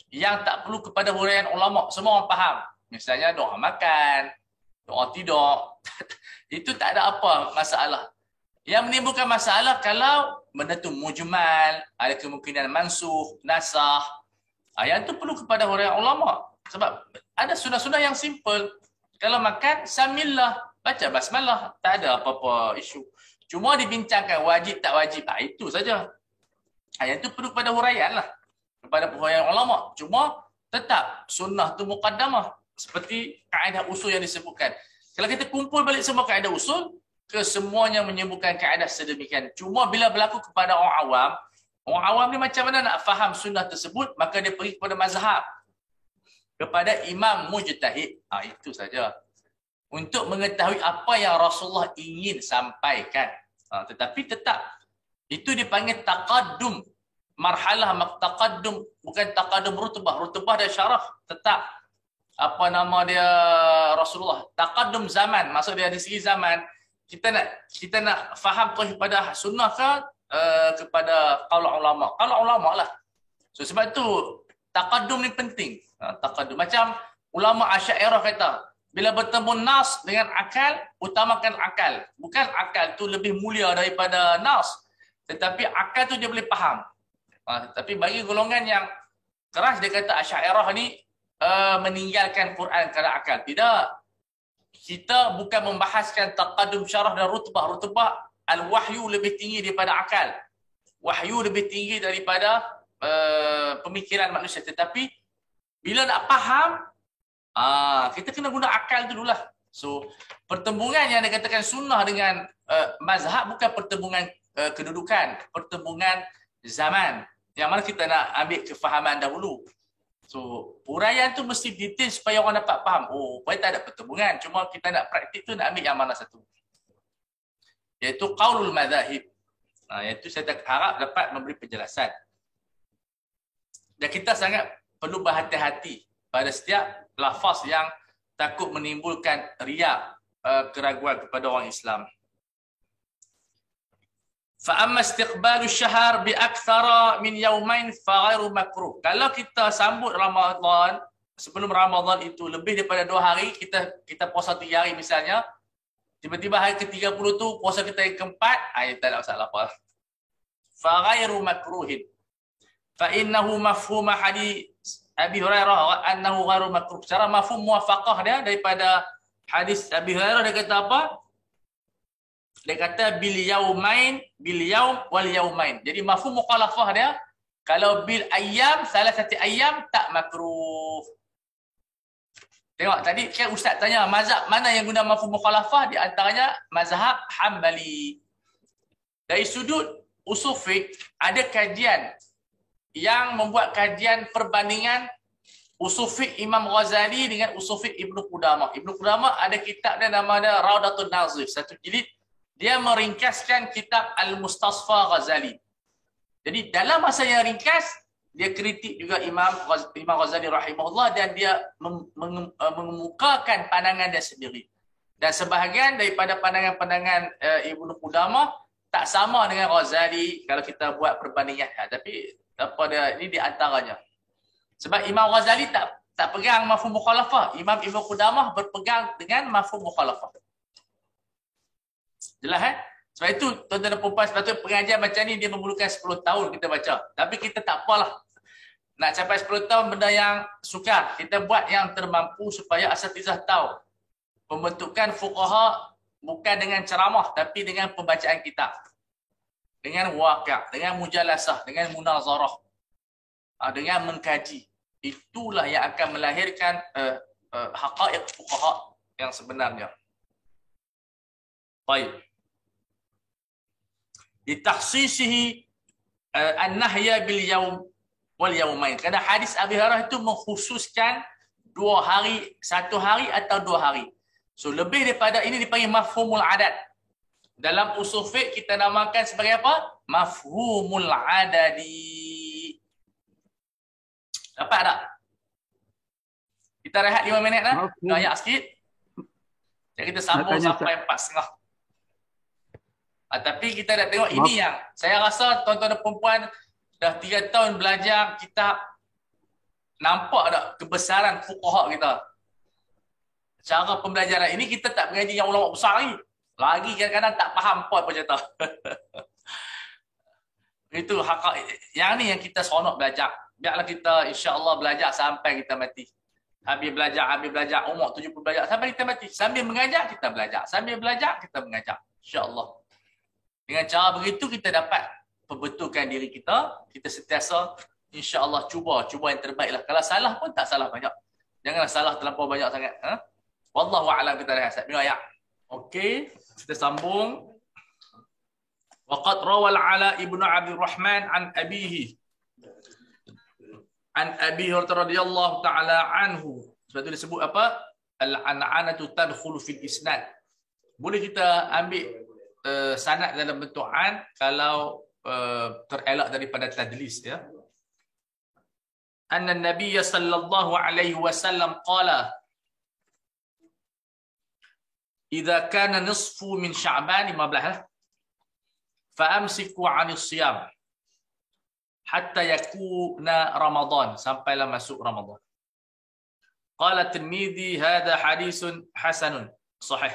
yang tak perlu kepada huraian ulama. Semua orang faham. Misalnya doa makan, doa tidur. Itu tak ada apa masalah. Yang menimbulkan masalah kalau benda tu mujmal, ada kemungkinan mansukh, nasakh. Yang tu perlu kepada huraian ulama. Sebab ada sunnah-sunnah yang simple. Kalau makan, samillah, baca basmalah. Tak ada apa-apa isu. Cuma dibincangkan wajib tak wajib. Itu saja. Yang tu perlu kepada huraian lah. Kepada huraian ulama. Cuma tetap sunnah tu muqaddamah. Seperti kaedah usul yang disebutkan. Kalau kita kumpul balik semua kaedah usul, kesemuanya menyebutkan kaedah sedemikian. Cuma bila berlaku kepada orang awam ni macam mana nak faham sunnah tersebut, maka dia pergi kepada mazhab. Kepada imam mujtahid. Itu saja. Untuk mengetahui apa yang Rasulullah ingin sampaikan. Tetapi tetap, itu dipanggil taqaddum. Marhalah taqaddum, bukan taqaddum rutbah. Rutbah dan syaraf tetap. Apa nama dia Rasulullah? Taqaddum zaman. Maksud dia dari segi zaman. Kita nak faham kepada sunnah ke kepada qaul ulama. Qaul ulama lah. So sebab tu taqaddum ni penting. Taqaddum. Macam ulama Asy'ariyah kata, bila bertemu nas dengan akal, utamakan akal. Bukan akal tu lebih mulia daripada nas. Tetapi akal tu dia boleh faham. Tapi bagi golongan yang keras, dia kata Asy'ariyah ni meninggalkan Quran kerana akal. Tidak. Kita bukan membahaskan taqaddum syarah dan rutbah. Rutbah al-wahyu lebih tinggi daripada akal. Wahyu lebih tinggi daripada pemikiran manusia. Tetapi bila nak faham, kita kena guna akal dululah. So, pertembungan yang dikatakan sunnah dengan mazhab bukan pertembungan kedudukan, pertembungan zaman. Yang mana kita nak ambil kefahaman dahulu. So, huraian tu mesti detail supaya orang dapat faham. Oh, supaya tak ada pertembungan. Cuma kita nak praktik tu nak ambil yang mana satu. Iaitu qaulul madzahib. Iaitu saya harap dapat memberi penjelasan. Dan kita sangat perlu berhati-hati pada setiap lafaz yang takut menimbulkan riak, keraguan kepada orang Islam. Fa'amma istiqbalu syahr bi akthara min yawmain fa ghairu makruh. Kalau kita sambut Ramadan, sebelum Ramadan itu lebih daripada 2 hari, kita puasa 3 hari misalnya, tiba-tiba hari ke-30 tu puasa kita yang keempat, tak ada masalah apa. Fa ghairu makruhin. Fa innahu mafhum hadis Abi Hurairah annahu ghairu makruh. Secara mafhum muwafaqah dia daripada hadis Abi Hurairah, dia kata apa? Dia kata bil yaumain, bil yaum wal yaumain. Jadi mafhum mukhalafah dia, kalau bil ayyam, salasati ayyam tak makruh. Tengok tadi kan ustaz tanya mazhab mana yang guna mafhum mukhalafah, di antaranya mazhab Hambali. dari sudut usul fiqh ada kajian yang membuat kajian perbandingan usul fiqh Imam Ghazali dengan usul fiqh Ibnu Qudamah. Ibnu Qudamah ada kitab dia namanya Raudatun Nazif, satu jilid. Dia meringkaskan kitab Al-Mustasfa Ghazali. Jadi dalam masa yang ringkas, dia kritik juga Imam Ghazali rahimahullah dan dia mengemukakan pandangan dia sendiri. Dan sebahagian daripada pandangan-pandangan Ibnu Qudamah tak sama dengan Ghazali kalau kita buat perbandingan. Tapi pada ini di antaranya. Sebab Imam Ghazali tak pegang mafhum mukhalafah. Imam Ibnu Qudamah berpegang dengan mafhum mukhalafah. Jelas Sebab itu tuan-tuan dan puan-puan, sepatutnya pengajian macam ni dia memerlukan 10 tahun kita baca. Tapi kita tak apalah. Nak capai 10 tahun benda yang sukar. Kita buat yang termampu supaya asatizah tahu. Pembentukan fuqaha bukan dengan ceramah tapi dengan pembacaan kitab. Dengan waqi', dengan mujalasah, dengan munazarah, dengan mengkaji. Itulah yang akan melahirkan haqaiq fuqaha yang sebenarnya. Baik. Ditakhsisihi an-nahya bil yaum wal yaumain. Kerana hadis Abi Hurairah itu mengkhususkan 2 hari, 1 hari atau 2 hari. So lebih daripada ini dipanggil mafhumul adat. Dalam usul fiqh kita namakan sebagai apa? Mafhumul adadi. Dapat tak? Kita rehat 5 minit dah. Ayat sikit. Jadi kita sambung sampai 4.30. Tapi kita dah tengok ini yang saya rasa tuan-tuan dan puan-puan dah 3 tahun belajar kitab, nampak tak kebesaran fuqaha kita. Cara pembelajaran ini kita tak mengaji yang ulama besar ni. Lagi kadang-kadang tak faham apa cerita. Itu yang ni yang kita seronok belajar. Biarlah kita insya-Allah belajar sampai kita mati. Habis belajar umur 70 belajar sampai kita mati. Sambil mengajar kita belajar, sambil belajar kita mengajar. Insya-Allah. Dengan cara begitu kita dapat perbetulkan diri kita. Kita sentiasa insya-Allah cuba yang terbaiklah. Kalau salah pun tak salah banyak. Janganlah salah terlampau banyak sangat. Wallahu a'lam. Kita lihat satu ayat. Okey, kita sambung. Waqad rawal Ala ibnu Abdul Rahman an abihi. An Abi Hurairah radhiyallahu taala anhu. Sebab itu disebut apa? Al-an'anatu tadkhulu fil isnad. Boleh kita ambil sanad dalam bentuk an kalau terelak daripada tadlis ya. Anna Nabiy sallallahu alaihi wasallam qala idza kana nisfu min Sya'ban 15 fa amsiku 'anis siyam hatta yakuna Ramadan, sampailah masuk Ramadan. Qala Tirmidzi hadha haditsun hasanun sahih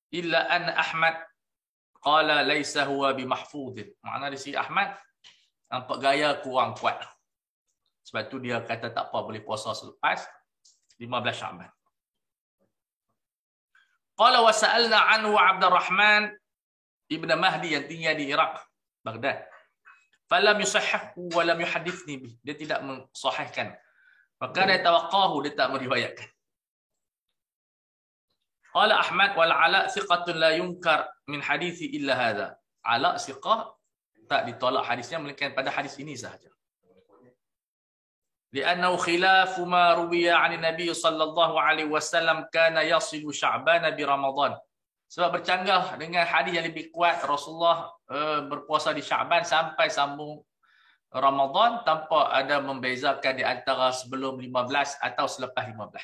illa an Ahmad qala laisa huwa bimahfudz. Makna di sini Ahmad nampak gaya kurang kuat. Sebab tu dia kata tak apa boleh puasa selepas 15 Sya'ban. Qala wa sa'alna anhu Abdurrahman ibn Mahdi yang tinggal di Iraq, Baghdad. Falam yusahhihhu wa lam yuhaddithni bih. Dia tidak mensahihkan. Maka dia tawaqqahu, dia tak meriwayatkan. Qala Ahmad wal Ala thiqatun la yunkar min hadithi illa hadha. Ala thiqah, tak ditolak hadisnya melainkan pada hadis ini sahaja. Li'annahu khilafu ma ruwiya 'an Nabi sallallahu alaihi wasallam kana yasilu Sya'ban bi Ramadan. Sebab bercanggah dengan hadis yang lebih kuat, Rasulullah berpuasa di Sya'ban sampai sambung Ramadan tanpa ada membezakan di antara sebelum 15 atau selepas 15.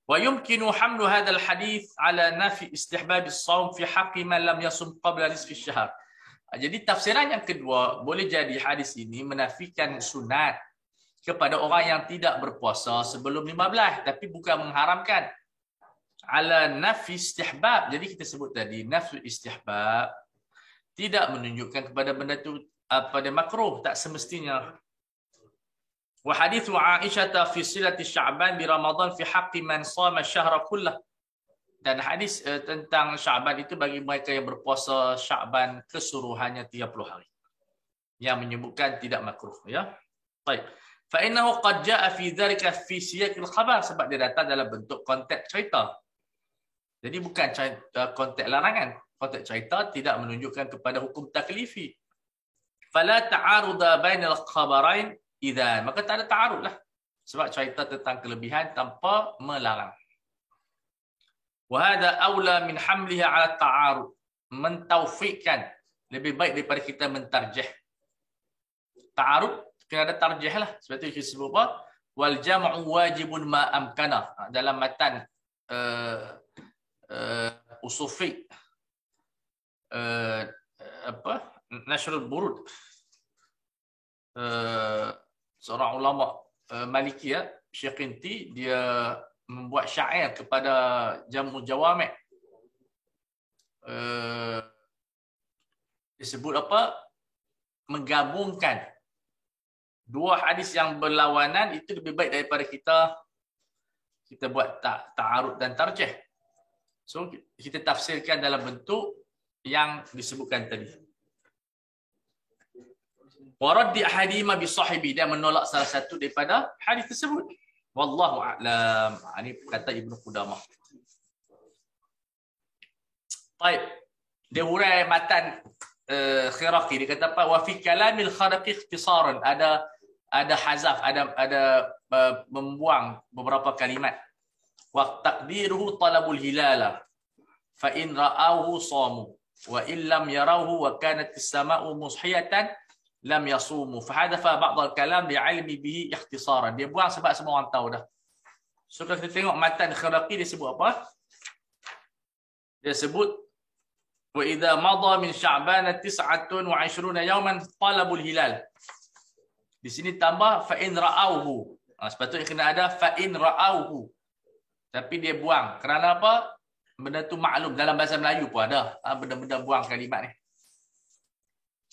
Wa yumkinu hamlu hadzal hadis ala nafi istihbab as-shaum fi haqqi man lam yasum qabla nisfi syahr. Jadi tafsiran yang kedua, boleh jadi hadis ini menafikan sunat kepada orang yang tidak berpuasa sebelum 15 tapi bukan mengharamkan. Ala nafi istihbab. Jadi kita sebut tadi nafi istihbab tidak menunjukkan kepada benda itu pada makruh, tak semestinya. Wa hadithu Aisyah fi silati Sya'ban bi Ramadan fi haqqi man shama syahra kullah. Dan hadis tentang Sya'ban itu bagi mereka yang berpuasa Sya'ban keseluruhannya 30 hari. Yang menyebutkan tidak makruh ya. Baik. Fa innahu qad jaa fi dzalika fi siyaqil khabar, sebab dia datang dalam bentuk konteks cerita. Jadi bukan konteks larangan. konteks cerita tidak menunjukkan kepada hukum taklifi. Fala ta'aruda bainal khabarain idzan. Maka tak ada ta'arud lah. Sebab cerita tentang kelebihan tanpa melarang. Wa hadha aula min hamliha 'ala ta'arud. Mentaufikkan lebih baik daripada kita mentarjih. Ta'arud kena ada tarjih lah. Sebab itu kita sebut apa? Wal jam'u wajibun ma amkana. Dalam matan usul fiqh Nashrul Burud, seorang ulama Maliki, Syekh Qinti, dia membuat syair kepada Jamu Jawami'. Disebut apa? Menggabungkan dua hadis yang berlawanan itu lebih baik daripada kita buat ta'arud dan tarjih. So kita tafsirkan dalam bentuk yang disebutkan tadi. Waraddi ahadima bi sahibi, dia menolak salah satu daripada hadis tersebut. Wallahu a'lam. Ini kata Ibnu Qudamah. Baik. Dia hurai matan Khiraqi, dia kata apa? Wa fi kalamil Khiraqi ikhtisaran. Ada hazaf, ada membuang beberapa kalimat. Wa taqdiruhu talabul hilala fa in ra'awhu samu wa in lam yarawhu wa kanat as-sama'u mushiyatan lam yasumu fa hadafa ba'd al-kalam li'ilmi bihi ikhtisaran. Dia buang sebab semua orang tahu dah. So kalau kita tengok matan Khiraqi, dia sebut apa? Dia sebut wa idza madha min sya'ban 29 yawman talabul hilal. Di sini tambah fa in ra'awhu. Sepatutnya kena ada fa in ra'awhu. Tapi dia buang. Kerana apa? Benda tu maklum dalam bahasa Melayu pun ada. Benda-benda buang kalimat ni.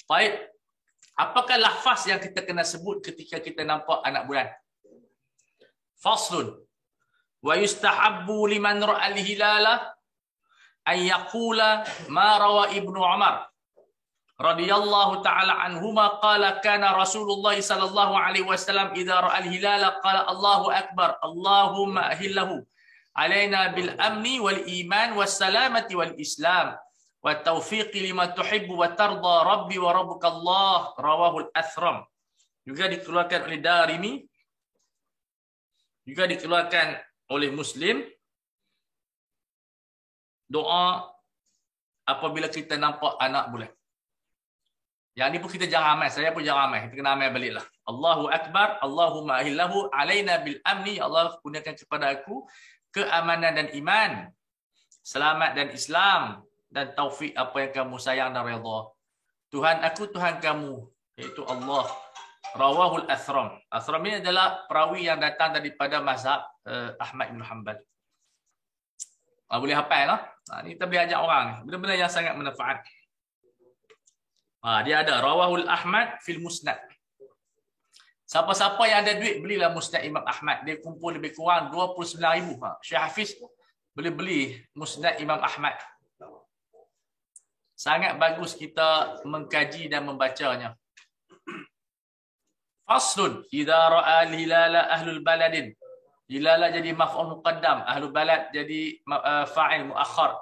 Baik. Apakah lafaz yang kita kena sebut ketika kita nampak anak bulan? Faslun. Wa yustahabbu liman ra'al hilala an yaqula ma rawa Ibnu Umar radhiyallahu ta'ala anhuma qala kana Rasulullah sallallahu alaihi wasallam idza ra'al hilala qala Allahu akbar Allahumma ahillahu alaina bil amni wal iman was salamati wal islam wa taufiqi lima tuhibbu wa tarda rabbi wa rabbuka Allah, rawahu al-Athram. Juga dikeluarkan oleh Darimi, juga dikeluarkan oleh Muslim. Doa apabila kita nampak anak bulan. Yang ni pun kita jangan amal, saya pun jangan amal, kita kena amal baliklah. Allahu akbar Allahumma ahillahu alaina bil amni, Allah kurniakan kepada aku keamanan dan iman, selamat dan Islam, dan taufik apa yang kamu sayang dan redha. Tuhan aku, Tuhan kamu, iaitu Allah. Rawahul Athram. Athram ini adalah perawi yang datang daripada mazhab Ahmad bin Hanbal. Boleh hafal lah. Ni kita boleh ajak orang ni. Benda-benda yang sangat manfaat. Dia ada Rawahul Ahmad fil Musnad. Siapa-siapa yang ada duit, belilah Musnad Imam Ahmad. Dia kumpul lebih kurang 29,000. Syekh Hafiz boleh beli Musnad Imam Ahmad. Sangat bagus kita mengkaji dan membacanya. Faslun. Idza ra'a al-hilala ahlul baladin. Hilala jadi maf'ul muqaddam. Ahlul balad jadi fa'il muakhar.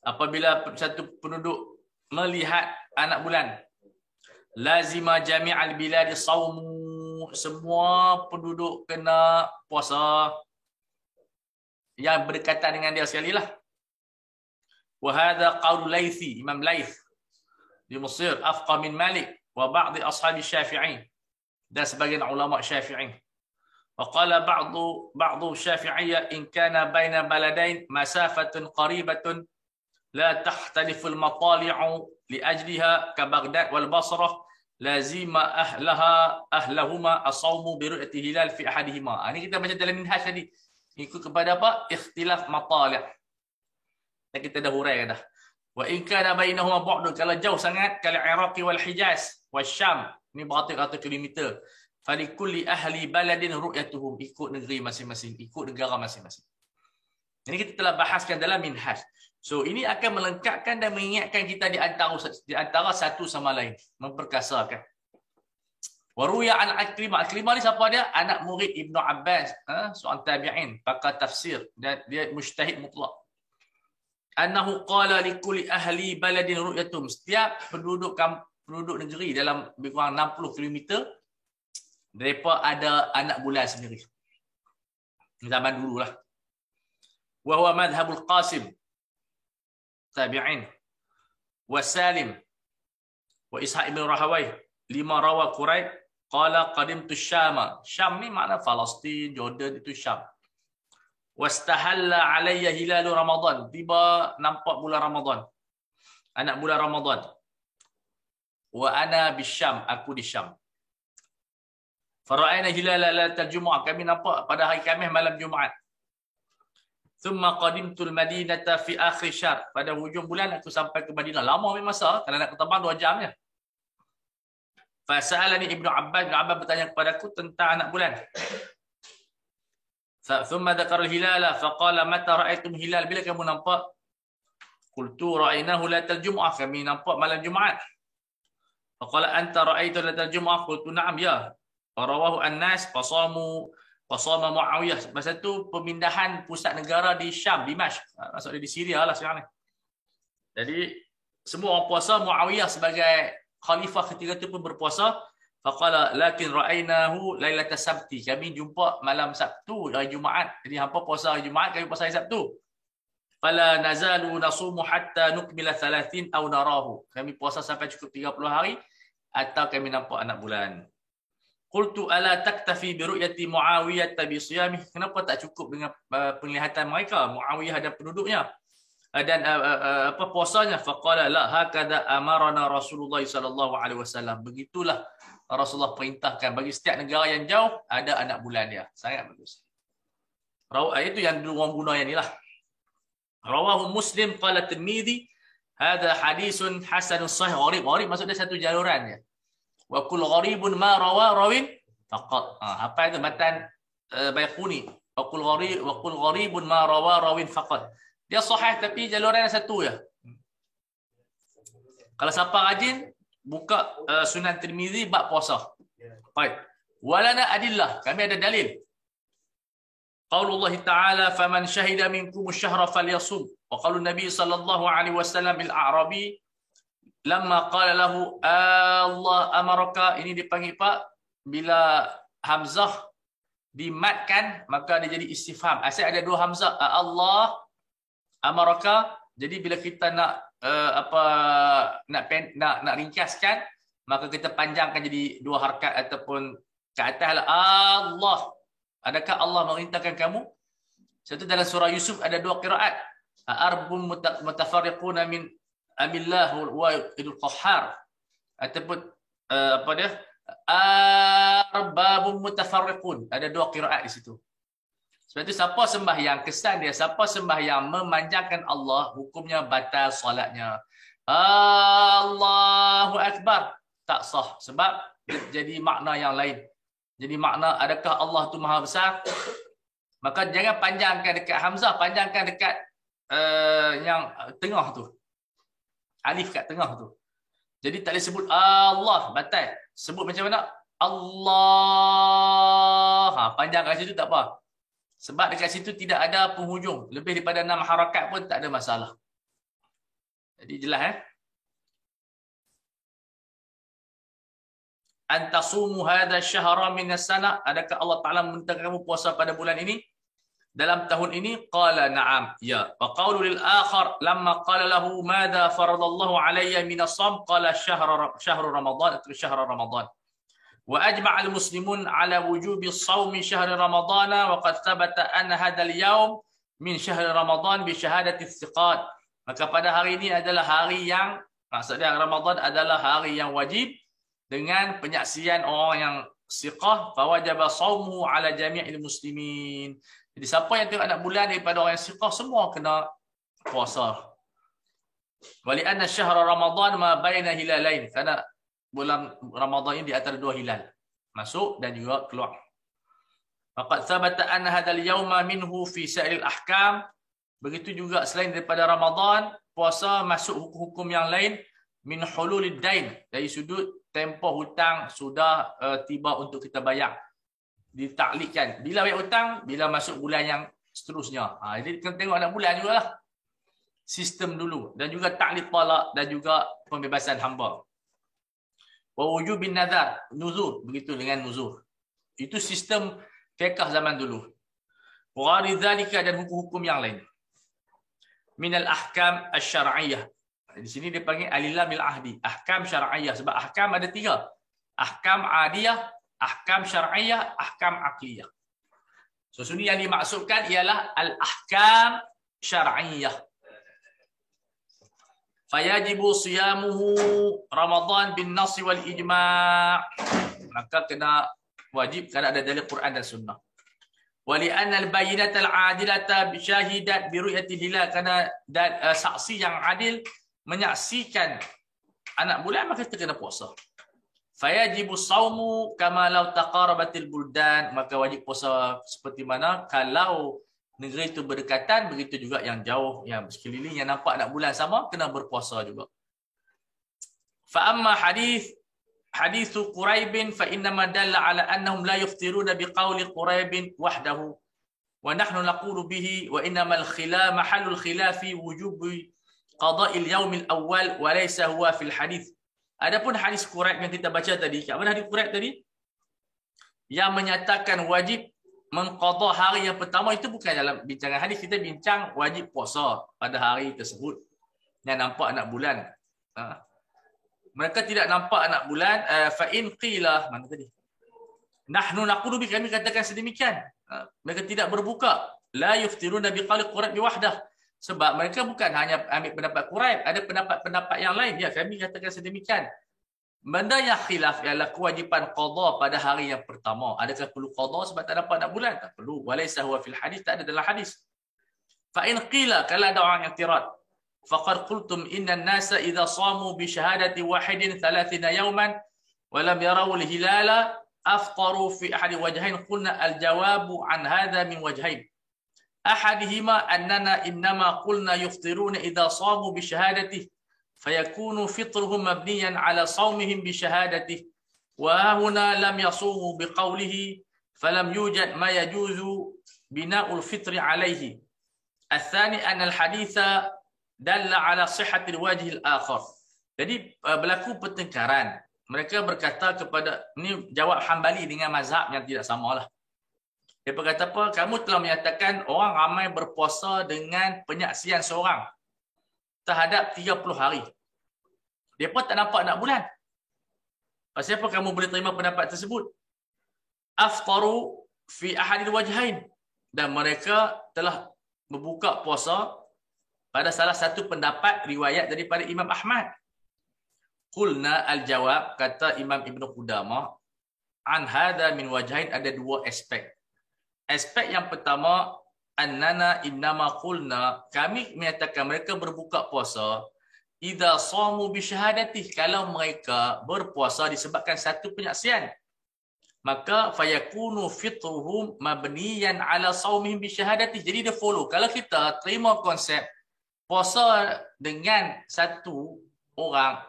Apabila satu penduduk melihat anak bulan. Lazima jami'al biladi sawmu. Semua penduduk kena puasa. Yang berdekatan dengan dia sekali lah. وهذا قول ليثي إمام ليث di Mesir afqah min Malik wa ba'd ashab Syafi'i, dan sebagian ulama Syafi'i. Wa qala ba'd Syafi'iyya in kana baina baladain masafatun qaribatun la tahtalifu al-matali'u li ajliha ka Baghdad wal Basrah lazima ahlahuma as-sawmu bi ru'yati hilal fi ahadihima. Ini kita baca dalam minhaj tadi. Ikut kepada apa? Ikhtilaf matali'. Dan kita dah hurai dah. Wa in kana bainahuma bu'dun, kalau jauh sangat, kal Iraq wal Hijaz wal Syam, ni beratus-ratus kilometer. Fa li kulli ahli baladin ru'yatuhum, ikut negeri masing-masing, ikut negara masing-masing. Ini kita telah bahaskan dalam minhaj. So ini akan melengkapkan dan mengingatkan kita di antara satu sama lain, memperkasakan. Wa ruya an Akrimah. Akrimah ni siapa dia? Anak murid Ibnu Abbas, seorang tabi'in, pakar tafsir, dan dia mujtahid mutlak. annahu qala likulli ahli baladin ru'yatum. Setiap penduduk negeri dalam lebih kurang 60 km mereka ada anak bulan sendiri. Zaman dululah. Wa huwa madhhabul Qasim tabi'in wa Salim wa Ishaq ibn Rahawai lima rawa Quraib qala qadimtu Syam. Syam ni makna Palestin, Jordan itu Syam. Wastahalla alayya hilalu Ramadan. Tiba nampak bulan Ramadan. Anak bulan Ramadan. Wa ana bisyam, aku di Syam. Fara'ayna hilala lailatal Jumu'ah. Kami nampak pada hari Khamis malam Jumaat. Thumma qadimtul Madinata fi akhir syahr. Pada hujung bulan aku sampai ke Madinah. Lama memang masa, kalau nak terbang 2 jam je. Fasa'alani Ibnu Abbas bertanya kepadaku tentang anak bulan. Thumma dzakara al-hilala faqala mata ra'aytum hilal, bila kamu nampak? Qultu ra'aynahu lailatal Jumu'ah, kami nampak malam Jumaat. Faqala anta ra'aitu lailatal Jumu'ah, qultu na'am ya. Rawahu an-nas qasama Muawiyah. Masa tu pemindahan pusat negara di Syam, Dimashq. Maksud dia di Syria lah sekarang ni. Jadi semua orang puasa, Muawiyah sebagai khalifah ketika itu pun berpuasa. Faqala lakin ra'aynahu lailatas sabti. Kami jumpa malam Sabtu, hari Jumaat. Jadi hampa puasa hari Jumaat, kami puasa hari Sabtu. Fala nazalu nasumu hatta nukmila 30 aw narahu. Kami puasa sampai cukup 30 hari atau kami nampak anak bulan. Qultu ala taktafi bi ru'yati Muawiyah bi siyamih. Kenapa tak cukup dengan penglihatan mereka, Muawiyah dan penduduknya dan puasanya? Faqala la hakadha amarana Rasulullah sallallahu alaihi wasallam. Begitulah Rasulullah perintahkan bagi setiap negara yang jauh ada anak bulan dia. Sangat bagus. Itu yang dulu orang guna yang inilah. Rawahu Muslim qala Tirmizi hadha hadisun hasanun sahih gharib. Gharib maksud dia satu jaluran dia. Wa kull gharibun ma rawa rawin faqat. Apa itu matan Baiquni. Wa kull gharibun ma rawa rawin faqat. Dia sahih tapi jaluran satu ya. Kalau siapa rajin buka Sunan Tirmizi bab puasa. Baik. Walana adillah, kami ada dalil. Qaulullah Ta'ala faman syahida minkum asy-syahra falyasum. Wa qaulun Nabi sallallahu alaihi wasallam bil A'rabi lamma qala lahu Allah amaraka. Ini dipanggil Pak bila hamzah dimatkan maka dia jadi istifham. Asal ada 2 hamzah, Allah amaraka. Jadi bila kita nak nak ringkaskan maka kita panjangkan jadi 2 harakat ataupun ke atas Allah. Adakah Allah memerintahkan kamu? Satu dalam surah Yusuf ada 2 qiraat. Arbun mutafarriquna min amillah wa idul qahhar. Ataupun apa dia? Arbabun mutafarriqun. Ada 2 qiraat di situ. Sebab itu siapa sembahyang, kesan dia siapa sembahyang memanjangkan Allah, hukumnya batal solatnya. Allahu Akbar tak sah sebab jadi makna yang lain. Jadi makna adakah Allah tu maha besar? Maka jangan panjangkan dekat hamzah, panjangkan dekat yang tengah tu. Alif kat tengah tu. Jadi tak boleh sebut Allah, batal. Sebut macam mana? Allah. Panjang kat situ tak apa. Sebab dekat situ tidak ada penghujung. Lebih daripada 6 harakat pun tak ada masalah. Jadi jelas Antasumu hadha syahra minas sana. Adakah Allah Ta'ala meminta kamu puasa pada bulan ini? Dalam tahun ini? Qala na'am. Ya. Wa qawlu lil akhar lamma qala lahu madha faradallahu alayya minas sham qala syahru Ramadan atau syahra Ramadan. Wa ajma'al muslimun ala wujubi shaumi syahri Ramadan wa qad thabata anna hadzal yaum min syahri Ramadan bi syahadati thiqat. Maka pada hari ini adalah hari yang maksudnya Ramadan adalah hari yang wajib dengan penyaksian orang yang siqah, fa wajaba shaumuhu ala jami'il muslimin. Jadi siapa yang tengok anak bulan daripada orang yang siqah semua kena puasa. Wa li anna syahra Ramadan ma baina hilalain. Karena bulan Ramadan ini di antara 2 hilal. Masuk dan juga keluar. Faqad thabata anna hadzal yauma minhu fi sa'iril ahkam. Begitu juga selain daripada Ramadan, puasa masuk hukum-hukum yang lain min hululid dain, dari sudut tempoh hutang sudah tiba untuk kita bayar. Ditaklikkan. Bila bayar hutang? Bila masuk bulan yang seterusnya. Jadi kita tengok anak bulan jugalah. sistem dulu, dan juga ta'liq talaq, dan juga pembebasan hamba. Wa wujubin nazar, nuzur, begitu dengan nuzur. Itu sistem fiqh zaman dulu. Wa ghairi dzalika, dan hukum-hukum yang lain. Minal ahkam asy-syar'iyyah. Di sini dia panggil alilamil ahdi, ahkam syar'iyyah, sebab ahkam ada 3. Ahkam adiyah, ahkam syar'iyyah, ahkam aqliyah. So sini yang dimaksudkan ialah al-ahkam syar'iyyah. Fayajibu siyamuhu Ramadan bin nas wal ijma'. Maka kena wajib kerana ada dalil Quran dan sunnah. Wa li'anna al-bayyinat al-'adilata bisyahidat bi ru'yatil hilal, kerana saksi yang adil menyaksikan anak bulan, maka kita kena puasa. Fayajibu saumu kama law taqarabatil buldan, maka wajib puasa seperti mana kalau negeri itu berdekatan, begitu juga yang jauh, yang sekeliling, yang nampak anak bulan sama, kena berpuasa juga. Fa amma hadithu Quraib fa inna ma dalla ala annahum la yuftiruna biqauli Quraib wahdahu wa nahnu naqulu bihi wa innamal khilaf mahallul khilafi wujubi qada'il yaumil awwal wa laysa huwa fil hadith. Adapun hadis Quraib yang kita baca tadi, apa hadis Quraib tadi? Yang menyatakan wajib mengqada hari yang pertama, itu bukan dalam bincangan hadis. Kita bincang wajib puasa pada hari tersebut yang nampak anak bulan. Mereka tidak nampak anak bulan. Fa in qila, mana tadi? Nahnu naqulu bi, kami katakan sedemikian. Mereka tidak berbuka. La yuftiruna biqauli Quraib biwahdah. Sebab mereka bukan hanya ambil pendapat Quraib, ada pendapat-pendapat yang lain. Ya, kami katakan sedemikian. Benda yang khilaf ialah kewajipan qada pada hari yang pertama. Adakah perlu qada sebab tak dapat anak bulan? Tak perlu. Walaysa huwa fil hadis, tak ada dalam hadis. Fa in qila, kalau ada orang yang tirad, faqad qultum inna an-nasa idza samu bi syahadati wahidin 30 yawman wa lam yarawu al-hilala aftaru fi ahadi wajhain. Qulna al-jawabu an hadha min wajhain. Ahadihima annana innama qulna yuftiruna idza samu bi syahadatihi fayakunu fitruhum mabniyan ala saumihim bi syahadatihi wa huna lam yasumu bi qawlihi falam yujad ma yajuzu bina'ul fitri alayhi. Athani anna al-haditha dalla ala sihhatil wajhi al-akhar. Jadi berlaku pertengkaran. Mereka berkata kepada, ini jawab Hambali dengan mazhab yang tidak samalah. Dia berkata apa? Kamu telah menyatakan orang ramai berpuasa dengan penyaksian seorang terhadap 30 hari. Dia pun tak nampak anak bulan. Pasal apa kamu boleh terima pendapat tersebut? Aftaru fi ahadil wajhain. Dan mereka telah berbuka puasa pada salah satu pendapat riwayat daripada Imam Ahmad. Qulna al-jawab, kata Imam Ibn Qudamah, an hadha min wajhain, ada 2 aspek. Aspek yang pertama, annana innama qulna, kami menyatakan mereka berbuka puasa idza shamu bi syahadatihi, kalau mereka berpuasa disebabkan satu penyaksian, maka fayakunu fitruhum mabniyan ala shaumihim bi syahadatihi. Jadi dia follow. Kalau kita terima konsep puasa dengan satu orang,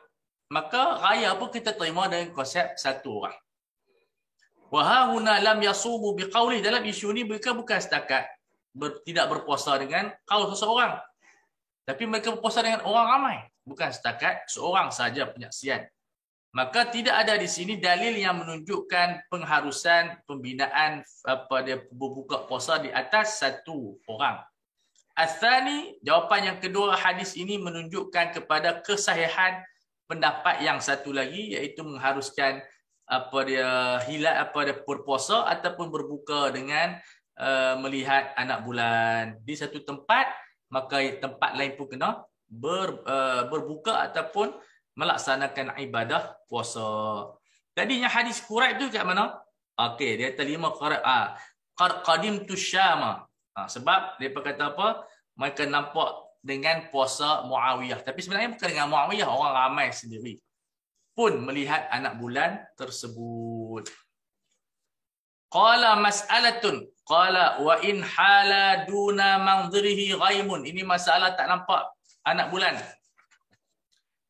maka raya pun kita terima dengan konsep satu orang. Wa hauna lam yasumu biqauli, dalam isu ni mereka bukan setakat tidak berpuasa dengan qaul seseorang, tapi mereka berpuasa dengan orang ramai, bukan setakat seorang saja penyaksian. Maka tidak ada di sini dalil yang menunjukkan pengharusan pembinaan pada berbuka puasa di atas satu orang. Atsani, jawapan yang kedua, hadis ini menunjukkan kepada kesahihan pendapat yang satu lagi, iaitu mengharuskan hilal berpuasa ataupun berbuka dengan melihat anak bulan di satu tempat, maka tempat lain pun kena berbuka ataupun melaksanakan ibadah puasa. Tadinya hadis Quraib tu kat mana? Okey, dia terima Quraib. Qadimtu Syam. Sebab dia kata apa? Mereka nampak dengan puasa Muawiyah. Tapi sebenarnya bukan dengan Muawiyah, orang ramai sendiri pun melihat anak bulan tersebut. Qala mas'alatun. Qala wa in hala duna manzirihi ghaimun. Ini masalah tak nampak anak bulan.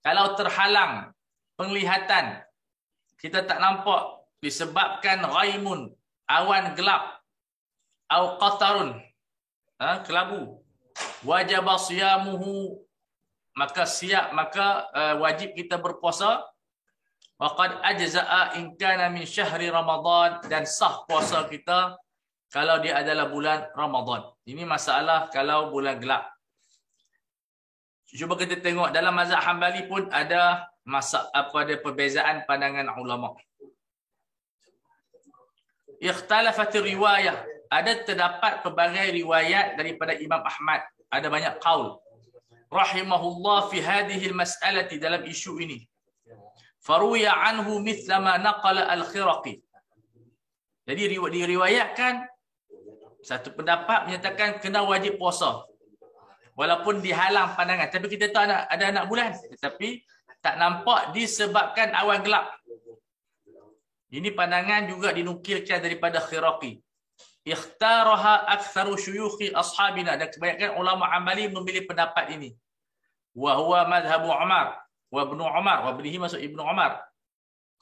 Kalau terhalang penglihatan, kita tak nampak disebabkan ghaimun, awan gelap, au qatarun, kelabu, wajib siyamuhu, maka wajib kita berpuasa. Waqad ajza'a in kana min syahri Ramadan, dan sah puasa kita kalau dia adalah bulan Ramadan. Ini masalah kalau bulan gelap. Cuba kita tengok dalam mazhab Hambali pun ada ada perbezaan pandangan ulama. Ikhtalafat riwayah, ada terdapat pelbagai riwayat daripada Imam Ahmad. Ada banyak qaul. Rahimahullah fi hadhihi al-mas'alati, dalam isu ini. Faruya anhu mithla ma naqala al-Khiraqi. Jadi diriwayatkan satu pendapat menyatakan kena wajib puasa walaupun dihalang pandangan, tapi kita tahu ada anak bulan tetapi tak nampak disebabkan awan gelap. Ini pandangan juga dinukilkan daripada Khiraqi. Ikhtaraha aktsaru syuyukhi ashabina, dan kebanyakan ulama Hambali memilih pendapat ini. Wa huwa madhhabu Umar wa ibnu Umar, wa ibnihi masuk ibnu Umar,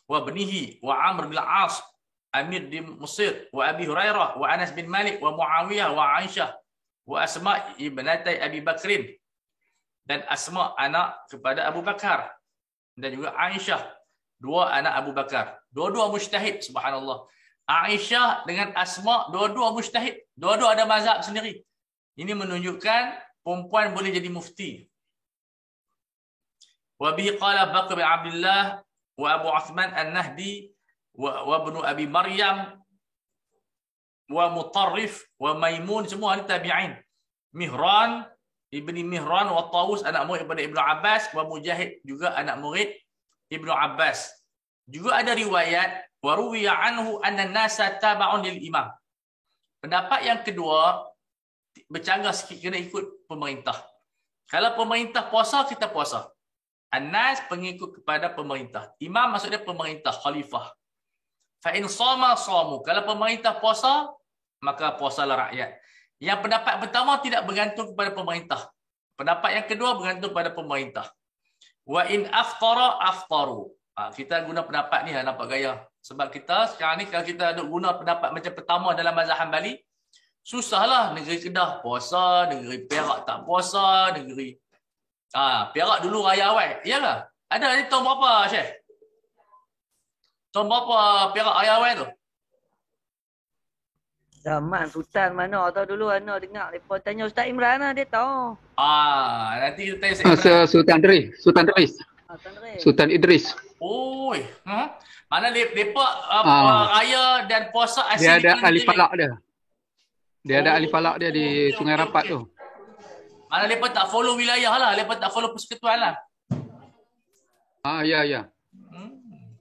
wa ibnihi wa Amr bin Al-As Amir di Mesir, wa Abi Hurairah, wa Anas bin Malik, wa Muawiyah, wa Aisyah, wa Asma ibnatai Abi Bakrin, dan Asma anak kepada Abu Bakar, dan juga Aisyah, dua anak Abu Bakar. Dua-dua mujtahid, subhanallah. Aisyah dengan Asma, dua-dua mujtahid. Dua-dua ada mazhab sendiri. Ini menunjukkan perempuan boleh jadi mufti. Wa bihi qala Bakr bin Abdullah wa Abu Uthman An-Nahdi wa ibnu Abi Maryam wa Mutarrif wa Maimun, semua ahli tabi'in. Mihran ibni Mihran wa Tawus, anak murid daripada Ibnu Abbas, wa Mujahid, juga anak murid Ibnu Abbas. Juga ada riwayat wa ruwiya anhu anna an-nasa taba'un lil imam. Pendapat yang kedua bercanggah sikit, kena ikut pemerintah. Kalau pemerintah puasa, kita puasa. An-nas pengikut kepada pemerintah. Imam maksudnya pemerintah, khalifah. Fa in shama shamu. Kalau pemerintah puasa, maka puasalah rakyat. Yang pendapat pertama tidak bergantung kepada pemerintah. Pendapat yang kedua bergantung pada pemerintah. Wa in aftara aftaru. Kita guna pendapat ni, nampak gaya. Sebab kita sekarang ni kalau kita ada guna pendapat macam pertama dalam mazhab Hambali, susahlah. Negeri Kedah puasa, negeri Perak tak puasa, negeri Perak dulu raya awal. Iyalah. Ada ni tahun berapa, Syekh? Tahun berapa Perak raya awal tu? Zaman Sultan mana tahu dulu ana dengar depa tanya Ustaz Imran lah, dia tahu. Nanti kita tanya Ustaz Imran. Sultan Idris. Oi, mana depa raya dan puasa asli dia ada ahli falak dia. Dia ada ahli falak dia di Sungai Rapat tu. Mana depa tak follow wilayah lah, depa tak follow persekutuan lah. Ya.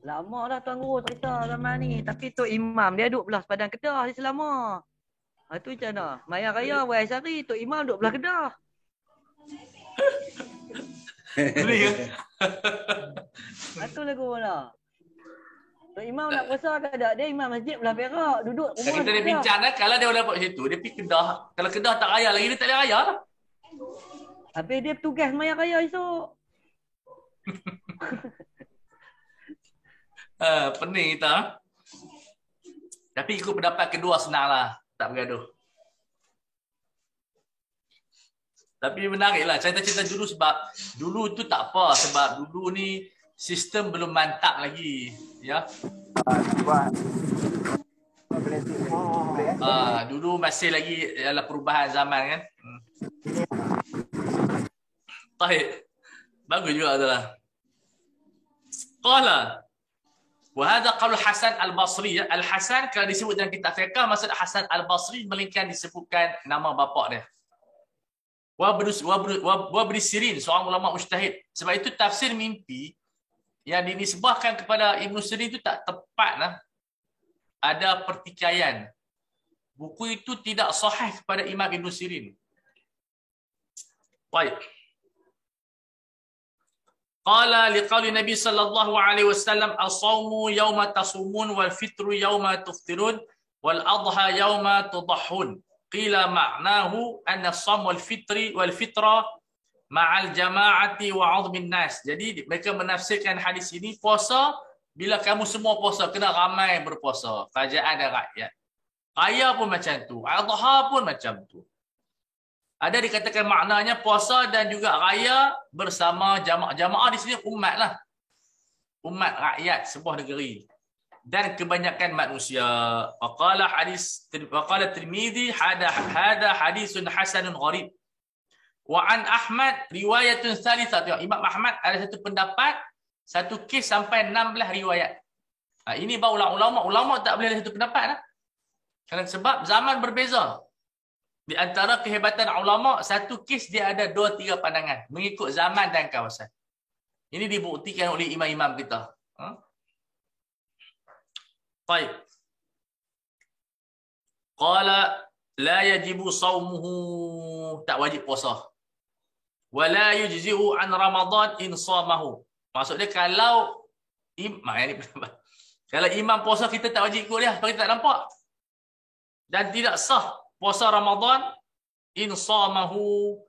Lama dah Tuan Guru cerita zaman ni. Tapi Tok Imam dia duduk belah Padang Kedah dia selama. Tu macam mana? Maya Raya Wai Sari, Tok Imam duduk belah Kedah. Boleh ke? Tu lagu mana? Tok Imam nak puasa ke tak? Dia imam masjid belah Perak. Duduk rumah. Kita dah bincang kan, kalau dia dapat situ, dia pergi Kedah. Kalau Kedah tak raya lagi, dia tak boleh raya lah. Habis dia bertugas Maya Raya esok. Pening kita. Tapi ikut pendapat kedua senanglah, tak bergaduh. Tapi menariklah cerita-cerita dulu, sebab dulu tu tak apa, sebab dulu ni sistem belum mantap lagi, ya. Dulu masih lagi dalam perubahan zaman kan. Baik. Bagus juga adalah. Qala wa hadha qaul Hasan Al-Basri. Al-Hasan kalau disebut dalam kitab fiqh, maksud Hasan Al-Basri melainkan disebutkan nama bapa dia. Wa Ibnu Sirin, seorang ulama mujtahid. Sebab itu tafsir mimpi yang dinisbahkan kepada Ibnu Sirin itu tak tepatlah. Ada pertikaian. Buku itu tidak sahih kepada Imam Ibnu Sirin. Baik. Qala liqauli Nabi sallallahu alaihi wasallam as-shaumu yawma tasumun wal fitru yawma tuftirun wal adha yawma tudahhun. Qila ma'nahu anna as-shaum wal fitra ma'al jama'ati wa 'azmin nas. Jadi mereka menafsirkan hadis ini, puasa bila kamu semua puasa, kena ramai berpuasa, kerajaan dan rakyat. Raya pun macam tu, adha pun macam tu. Ada dikatakan maknanya puasa dan juga raya bersama jamaah. Jamaah di sini umat lah. Umat rakyat sebuah negeri. Dan kebanyakan manusia. Waqala Tirmidzi hada hadisun hasanun gharib. Wa an Ahmad riwayatun thalithah. Imam Ahmad ada satu pendapat, satu kes sampai 16 riwayat. Ini baru ulama tak boleh ada satu pendapat lah. Kerana sebab zaman berbeza. Di antara kehebatan ulama, satu kes dia ada 2-3 pandangan mengikut zaman dan kawasan. Ini dibuktikan oleh imam-imam kita. Baik. Qala la yajibu saumuhu, tak wajib puasa. Wala yujzi'u an Ramadan in shamahu. Maksudnya kalau imam puasa kita tak wajib ikut dia sebab kita tak nampak. Dan tidak sah puasa Ramadan in shamahu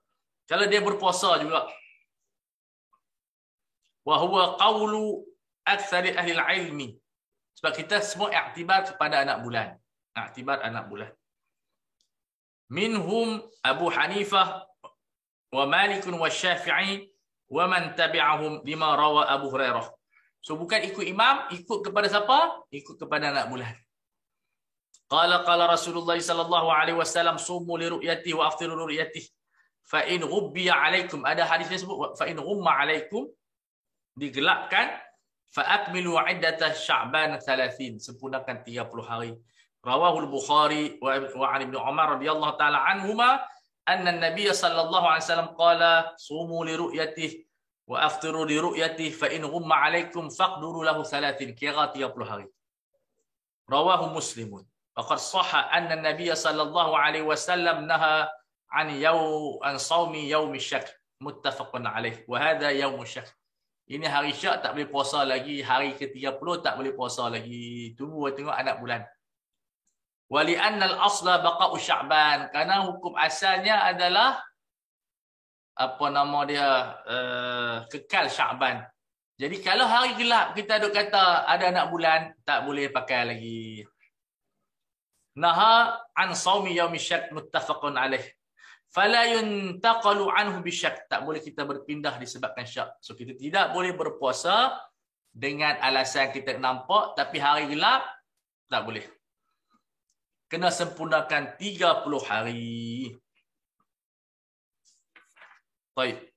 kalau dia berpuasa juga. Wa huwa qawlu aktsari ahli ilmi. Sebab kita semua iktibar kepada anak bulan. Iktibar anak bulan. Minhum Abu Hanifah wa Malik wa Syafi'i wa man tabi'ahum lima rawa Abu Hurairah. So bukan ikut imam, ikut kepada siapa? Ikut kepada anak bulan. Qala Rasulullah sallallahu alaihi wasallam sumu li ru'yatihi wa aftiru li ru'yatihi fa in ghubbiya alaikum. Ada hadisnya sebut fa in ghumma alaikum, digelapkan, fa akmilu iddata Sya'ban 30, sempurnakan 30 hari. Rawahul Bukhari wa an Ibnu Umar radhiyallahu taala anhuma anna an-nabiy sallallahu alaihi wasallam qala sumu li ru'yatihi wa aftiru li ru'yatihi fa in ghumma alaikum faqduru lahu 30, kira 30 hari. Rawahu Muslimun. Faqad sahha anna an-nabiy sallallahu alaihi wasallam naha an sawmi yaumi syak, muttafaqun alaih. Wa hadha yaum syak. Ini hari syak tak boleh puasa lagi, hari ke-30 tak boleh puasa lagi. Tunggu tengok anak bulan. Wa li anna al-asla baqa'u Sya'ban, karena hukum asalnya adalah apa nama dia, kekal Sya'ban. Jadi kalau hari gelap kita duk kata ada anak bulan, tak boleh pakai lagi. Naha an sawmi yaumi syak, muttafaqun alaih. Fala yuntaqalu anhu bisyak, tak boleh kita berpindah disebabkan syak. So kita tidak boleh berpuasa dengan alasan kita nampak, tapi hari gelap tak boleh. Kena sempurnakan 30 hari. Baik.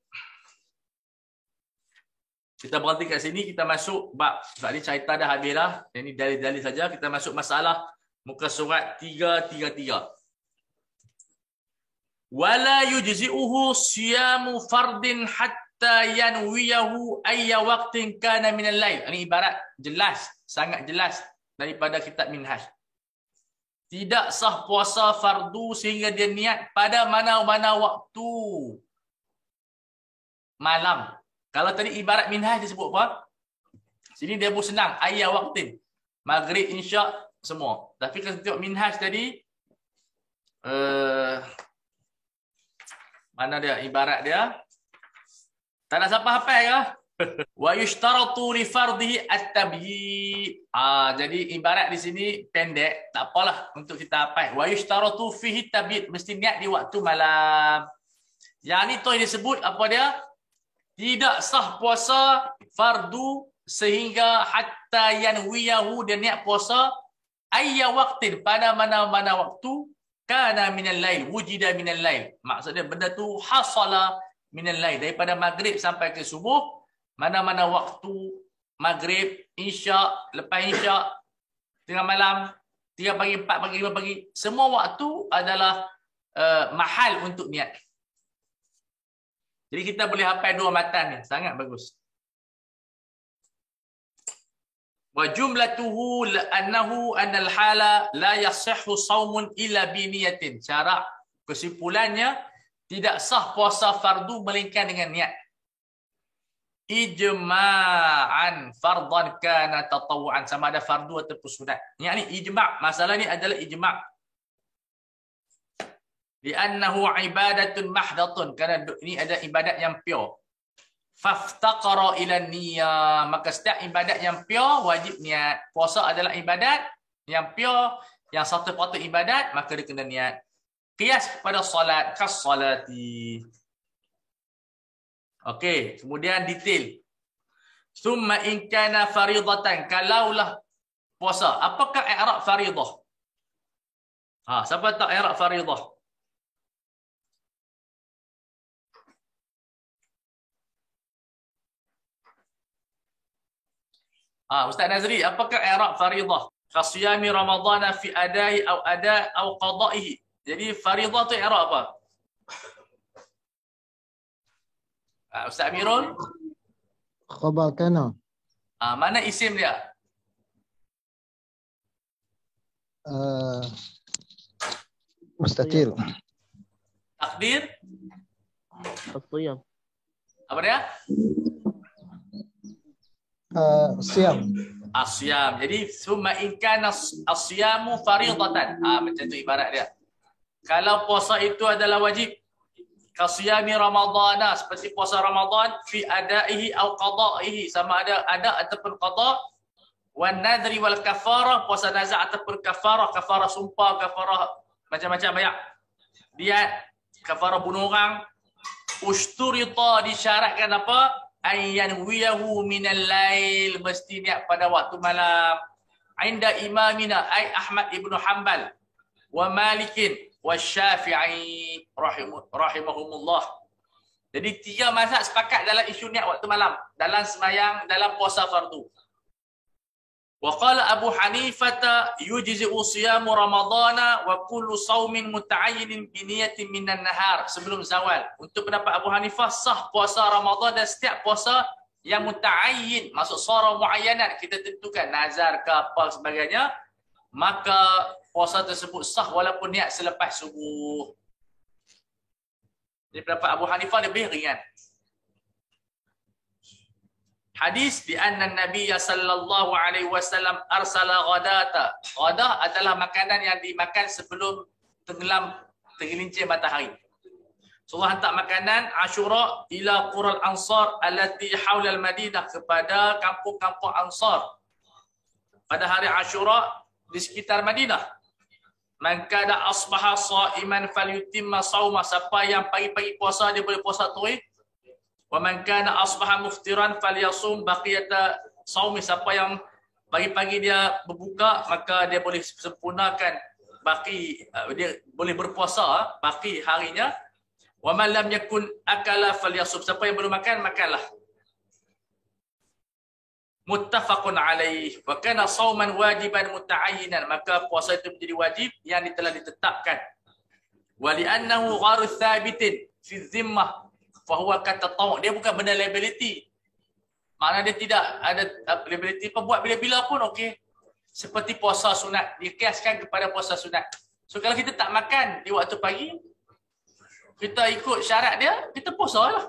Kita berhenti kat sini, kita masuk bab. Sebab ni cerita dah habis dah. Ini dalil-dalil saja. Kita masuk masalah muka surat 333. Wala yujzi'uhu siyamu fardin hatta yanwiyahu ayya waqtin kana minal lail. Ini ibarat jelas, sangat jelas daripada kitab Minhaj. Tidak sah puasa fardu sehingga dia niat pada mana-mana waktu malam. Kalau tadi ibarat Minhaj disebut apa? Sini dia pun senang, ayya waqtin. Maghrib, insya, semua. Tapi kalau tengok Minhaj tadi, mana dia ibarat dia? Tak nak siapa hafal ke? Wa yushtaratu li fardhihi at-tabyi. Jadi ibarat di sini pendek, tak apalah untuk kita hafal. Wa yushtaratu fihi tabyi, mesti niat di waktu malam. Yang ni tu yang disebut apa dia? Tidak sah puasa fardu sehingga hatta yanwiyahu, dia niat puasa ayya waqtin, pada mana-mana waktu, kana minal lail, wujida minal lail. Maksudnya benda tu hasala minal lail, daripada maghrib sampai ke subuh, mana-mana waktu, maghrib, isyak, lepas isyak, tengah malam, 3 pagi, 4 pagi, 5 pagi, semua waktu adalah mahal untuk niat. Jadi kita boleh hafal 2 matan ni, sangat bagus. Wa jumlatuhu annahu annal hala la yasihhu saumun illa bi niyatin. Cara kesimpulannya, tidak sah puasa fardu melainkan dengan niat. Ijma'an fardan kana tatawu'an, sama ada fardu ataupun sunat. Yang ni ijma', masalah ni adalah ijma'. Li'annahu ibadatun mahdatun, kerana ini adalah ibadat yang pure. Faftaqara ila niyyah, maka setiap ibadat yang pure wajib niat. Puasa adalah ibadat yang pure, yang satu patut ibadat, maka dia kena niat. Qiyas kepada solat, kas salati. Okey, kemudian detail. Summa in kana faridatan, kalaulah puasa. Apakah i'rab faridah? Siapa tahu i'rab faridah? Ustaz Nazri, apakah i'rab faridah? Qasiyami ramadhana fi adai au qada'ihi. Jadi faridah tu i'rab apa? Ustaz Amirul? Khabar kana. Mana isim dia? Mustatir. Takdir? As-siyam. Apa dia? Siam. Asyam. Jadi summa in kana asyamu faridatan. Macam tu ibarat dia. Kalau puasa itu adalah wajib, kasiyami ramadhana, seperti puasa Ramadan, fi adaihi au qada'ihi, sama ada ataupun qada', wan nadri wal kafarah, puasa nazar ataupun kafarah sumpah, kafarah macam-macam banyak. Dia kafarah bunuh orang. Usturita, disyaratkan apa? Ayyan wiyahu minal lail, mesti niat pada waktu malam. Inda imamina ay Ahmad ibn Hanbal wa Malikin wa Syafi'i rahimahumullah. Jadi 3 mazhab sepakat dalam isu niat waktu malam, dalam sembahyang, dalam puasa fardu. Wa qala Abu Hanifah yujzi'u siyamu ramadhana wa kullu saumin muta'ayyinin bi niyatin minan nahar, sebelum zawal. Untuk pendapat Abu Hanifah sah puasa Ramadan dan setiap puasa yang muta'ayyin, maksud suara muayyanat, kita tentukan nazar ke apa sebagainya, maka puasa tersebut sah walaupun niat selepas subuh. Jadi pendapat Abu Hanifah lebih ringan. Hadis di anna Nabi sallallahu alaihi wasallam arsala ghadata. Ghadah adalah makanan yang dimakan sebelum tergelincir matahari. Allah hantar makanan Ashura ila qural Ansar allati haula al-Madinah, kepada kampung-kampung Ansar pada hari Ashura di sekitar Madinah. Man kana asbaha shaiman falyutimma shauma, siapa yang pagi-pagi puasa dia boleh puasa terus. Wa man kana asbaha muftiran falyasum baqiyata shaumi, siapa yang pagi-pagi dia berbuka maka dia boleh sempurnakan baki, dia boleh berpuasa baki harinya. Wa man lam yakun akala falyasum, siapa yang belum makan makanlah. Muttafaqun alaih. Wa kana shauman wajiban muta'ayyinan, maka puasa itu menjadi wajib yang telah ditetapkan. Wa li'annahu gharu thabitin fi dhimmah fa huwa katatawwu, dia bukan benda liability. Makna dia tidak ada liability, buat bila-bila pun okey. Seperti puasa sunat, dikiaskan kepada puasa sunat. So kalau kita tak makan di waktu pagi, kita ikut syarat dia, kita puasa lah.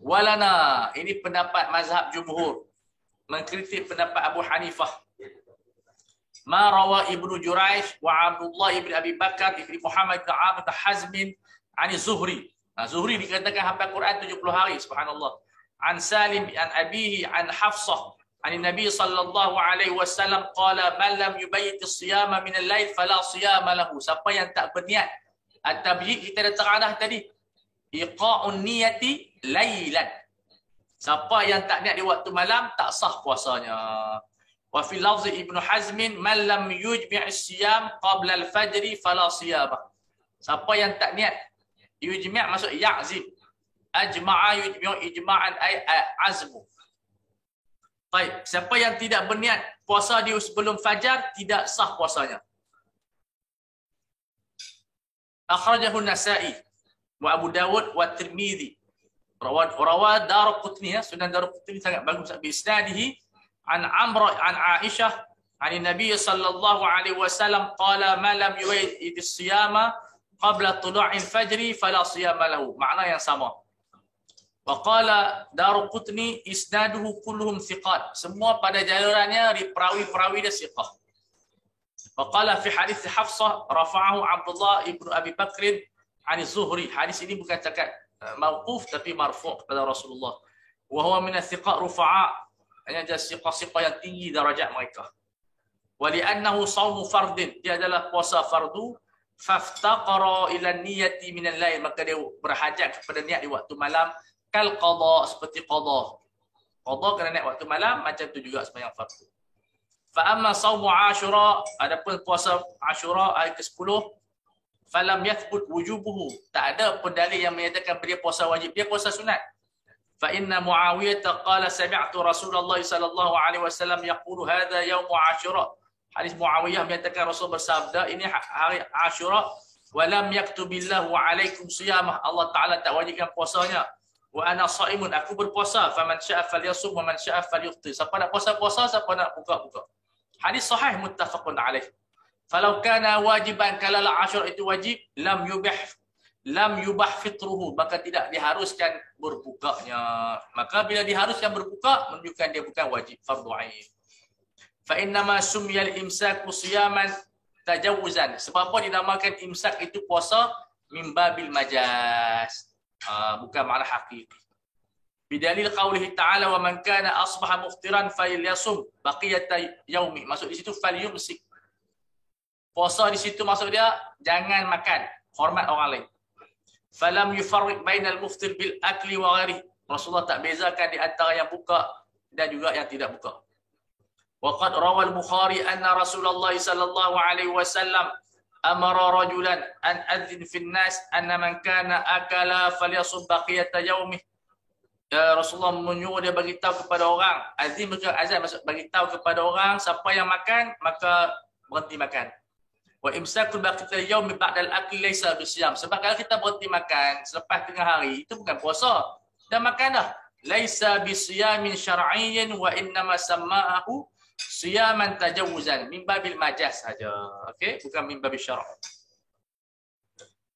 Walana, ini pendapat mazhab jumhur, mengkritik pendapat Abu Hanifah. Ma rawa Ibnu Jurayj wa Abdullah ibn Abi Bakar ibn Muhammad ibn Amr Hazmin ani Zuhri. Zuhri dikatakan hafal Quran 70 hari, subhanallah. An Salim an abihi an Hafsah an Nabi sallallahu alaihi wasallam qala man lam yubayyit as-siyama min al-lail fala siyama lahu. Siapa yang tak berniat at-tabyid, kita dah terangah tadi, iqa'un niyati lailan, siapa yang tak niat di waktu malam tak sah puasanya. Wa fi lafzi Ibnu Hazmin man lam yujmi' as-siyam qabla al-fajr fala siyama. Siapa yang tak niat, yujmi' maksud ya'zim, ajma'a yujmi'u ijma'an ay azmu. Baik, siapa yang tidak berniat puasa di sebelum fajar tidak sah puasanya. Akhrajahu Nasa'i wa Abu Dawud wa Tirmidzi. Rawad Daruqutni, Sunan Daruqutni sangat bagus bi isnadihi an Amr an Aisyah an Nabi sallallahu alaihi wasallam qala ma lam yuwaid as-siyama qabla tulu'il fajr fala siyama lahu. Makna yang sama. Wa qala Daruqutni isnaduhu kulluhum thiqat. Semua pada jalurannya perawi-perawi dia thiqah. Wa qala fi hadits Hafsah rafa'ahu Abdullah ibn Abi Bakr an Zuhri. Hadis ini bukan cakap mauquf tapi marfu' kepada Rasulullah. Wa huwa min athiqa rufa'a, hanya siqah-siqah yang tinggi darajat mereka. Wa li'annahu shaumu fardin, dia adalah puasa fardu, faftaqara ila niyyati min al-lail, maka dia berhajat kepada niat di waktu malam, kal qada, seperti qada. Qada kena niat waktu malam, macam tu juga sembahyang fardu. Fa amma shaumu Ashura, adapun puasa Ashura hari ke-10, falam yathbut wujubuhu, tak ada pun dalil yang menyatakan dia puasa wajib, dia puasa sunat. Fa inna Muawiyah qala sami'tu Rasulullah sallallahu alaihi wasallam yaqulu hadha yaum Ashura. Hadis Muawiyah menyatakan Rasul bersabda, ini hari Ashura, wa lam yaktubillahu alaikum siyamah, Allah Taala tak wajibkan puasanya. Wa ana shaimun, aku berpuasa, faman syaa falyasum wa man syaa falyuftir. Siapa nak puasa-puasa, siapa nak buka-buka. Hadis sahih muttafaqun alaih. Falau kana wajiban, kalau Ashura itu wajib, lam yubah fitruhu, maka tidak diharuskan berbukanya. Maka bila diharuskan berbuka, menunjukkan dia bukan wajib, fardu ain. Fa innama sumiyal imsaku siyaman tajawuzan. Sebab apa dinamakan imsak itu puasa? Min babil majaz. Bukan makna hakiki. Bidalil qaulihi ta'ala, wa man kana asbaha muftiran falyasum baqiyata yaumi. Maksud di situ falyumsik. Puasa di situ maksud dia jangan makan, hormat orang lain. Falam yufarriq bainal muftir bil akli wa ghairi. Rasulullah tak bezakan di antara yang buka dan juga yang tidak buka. Wa qad rawal Bukhari anna Rasulullah sallallahu alaihi wasallam amara rajulan an adzin fil nas anna man kana akala falyasum baqiyata yaumih. Rasulullah menyuruh dia bagi tahu kepada orang, azim maksud azan, maksud bagi tahu kepada orang, siapa yang makan maka berhenti makan. Wa imsakul baqiyatal yaumi ba'dal akli laysa bisyam. Sebab kalau kita berhenti makan selepas tengah hari itu bukan puasa. Dah makan dah. Laysa bisyamin syar'iyyin wa innama sama'ahu siyaman tajawuzan, min babil majaz saja. Okey, bukan min babil syara'.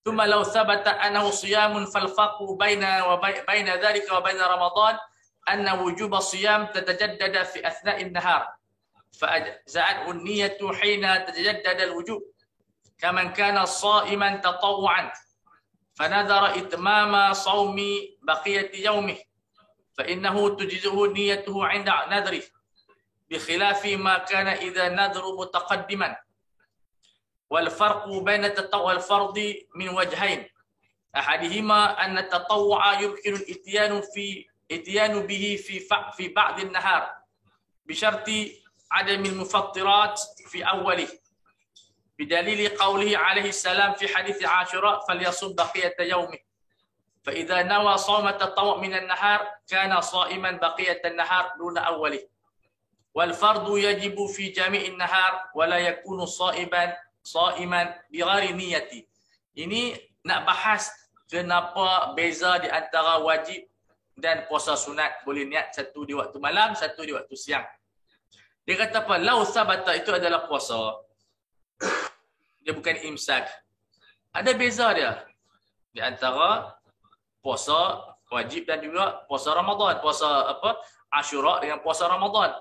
Thumma law thabata annahu siyamun fal faqu baina dhalika wa baina Ramadan anna wujuba siyam tatajaddada fi athna'in nahar. فأجزأته النية حين تتجدد الوجوب كمن كان صائما تطوعا فنذر إتمام صوم بقية يومه فإنه تجزئه نيته عند نذره بخلاف ما كان إذا نذر متقدما. والفرق بين التطوع والفرض من وجهين، أحدهما أن التطوع يمكن الإتيان به في بعض النهار بشرط عدم المفطرات في أوله بدليل قوله عليه السلام في حديث عاشوراء فليصم بقية يومه، فإذا نوى صوم التطوع من النهار كان صائما بقية النهار دون أوله. والفرض يجب في جميع النهار ولا يكون صائما بغير نية. Ini nak bahas kenapa beza di antara wajib dan puasa sunat. Boleh niat satu di waktu malam, satu di waktu siang. Dia kata apa? Lau sabata itu adalah puasa. Dia bukan imsak. Ada beza dia di antara puasa wajib dan juga puasa Ramadan. Puasa apa? Ashura dengan puasa Ramadan.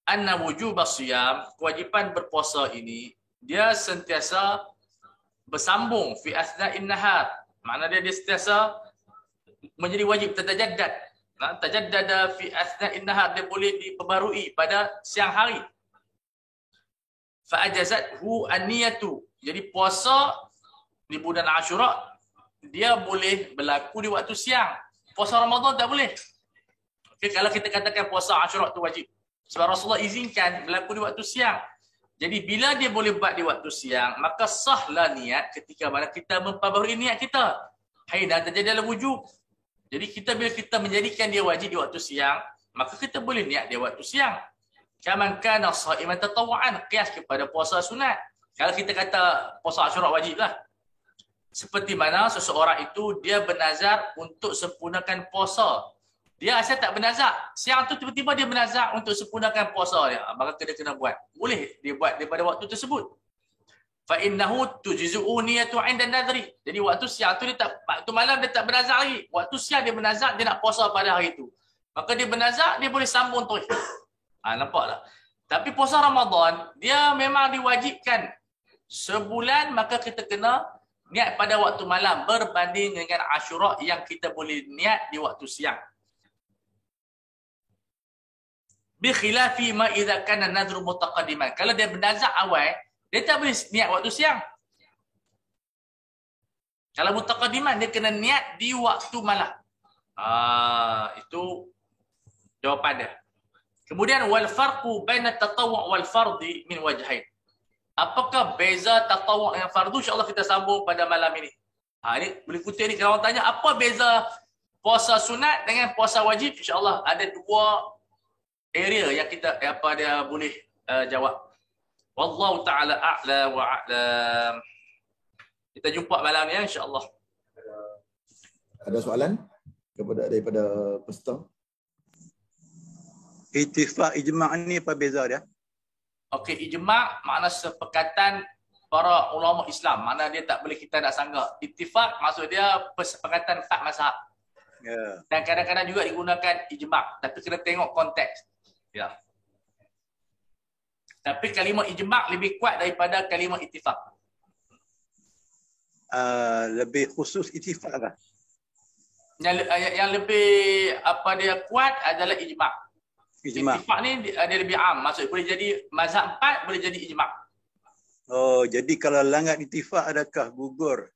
Anna wujub as-siyam, kewajipan berpuasa ini dia sentiasa bersambung fi athna'in nahar. Makna dia sentiasa menjadi wajib, tatajaddad. Tajaddada fi athna'in nahar, dia boleh diperbarui pada siang hari. Fa ajazathu an-niyatu. Jadi puasa di bulan Ashura dia boleh berlaku di waktu siang. Puasa Ramadan tak boleh. Okay, kalau kita katakan puasa Ashura itu wajib. Sebab Rasulullah izinkan berlaku di waktu siang. Jadi bila dia boleh buat di waktu siang, maka sahlah niat ketika mana kita memperbarui niat kita. Haina terjadi wujub. Jadi bila kita menjadikan dia wajib di waktu siang, maka kita boleh niat dia waktu siang. Kaman kana shaiman tatawuan, qiyas kepada puasa sunat. Kalau kita kata puasa Ashura wajib lah. Seperti mana seseorang itu dia bernazar untuk sempurnakan puasa. Dia asal tak bernazar. Siang tu tiba-tiba dia bernazar untuk sempurnakan puasa dia. Maka dia kena buat. Boleh dia buat daripada waktu tersebut. Fa innahu tujzi'u niyatu 'inda nadri. Jadi waktu siang tu dia tak, waktu malam dia tak bernazar lagi. Waktu siang dia bernazar, dia nak puasa pada hari itu. Maka dia bernazar, dia boleh sambung terus. Nampak tak? Tapi puasa Ramadan, dia memang diwajibkan sebulan, maka kita kena niat pada waktu malam berbanding dengan Ashura yang kita boleh niat di waktu siang. Bi khilafi ma idza kana nadru mutaqaddiman. Kalau dia bernazar awal, dia tak boleh niat waktu siang. Kalau mutaqaddiman dia kena niat di waktu malam. Itu jawapan dia. Kemudian wal farqu baina at-tatawwu' wal fardhi min wajhain. Apakah beza tatawwu' dengan fardu? Insya-Allah kita sambung pada malam ini. Ini boleh kutip ni kalau orang tanya apa beza puasa sunat dengan puasa wajib? Insya-Allah ada dua area yang kita dia boleh jawab. Wallahu taala a'la wa a'lam. Kita jumpa malam ni insya-Allah. Ada soalan daripada peserta? Ittifaq ijma' ni apa beza dia? Okey, ijma' makna sepakatan para ulama Islam. Mana dia tak boleh kita nak sanggah. Ittifaq maksud dia persepakatan empat mazhab. Ya. Dan kadang-kadang juga digunakan ijma', tapi kena tengok konteks. Ya. Tapi kalimah ijma' lebih kuat daripada kalimah ittifaq. Lebih khusus ittifaq lah. Yang lebih dia kuat adalah ijma'. Ittifaq ni dia lebih am. Maksud boleh jadi mazhab 4, boleh jadi ijma'. Oh, jadi kalau langgar ittifaq adakah gugur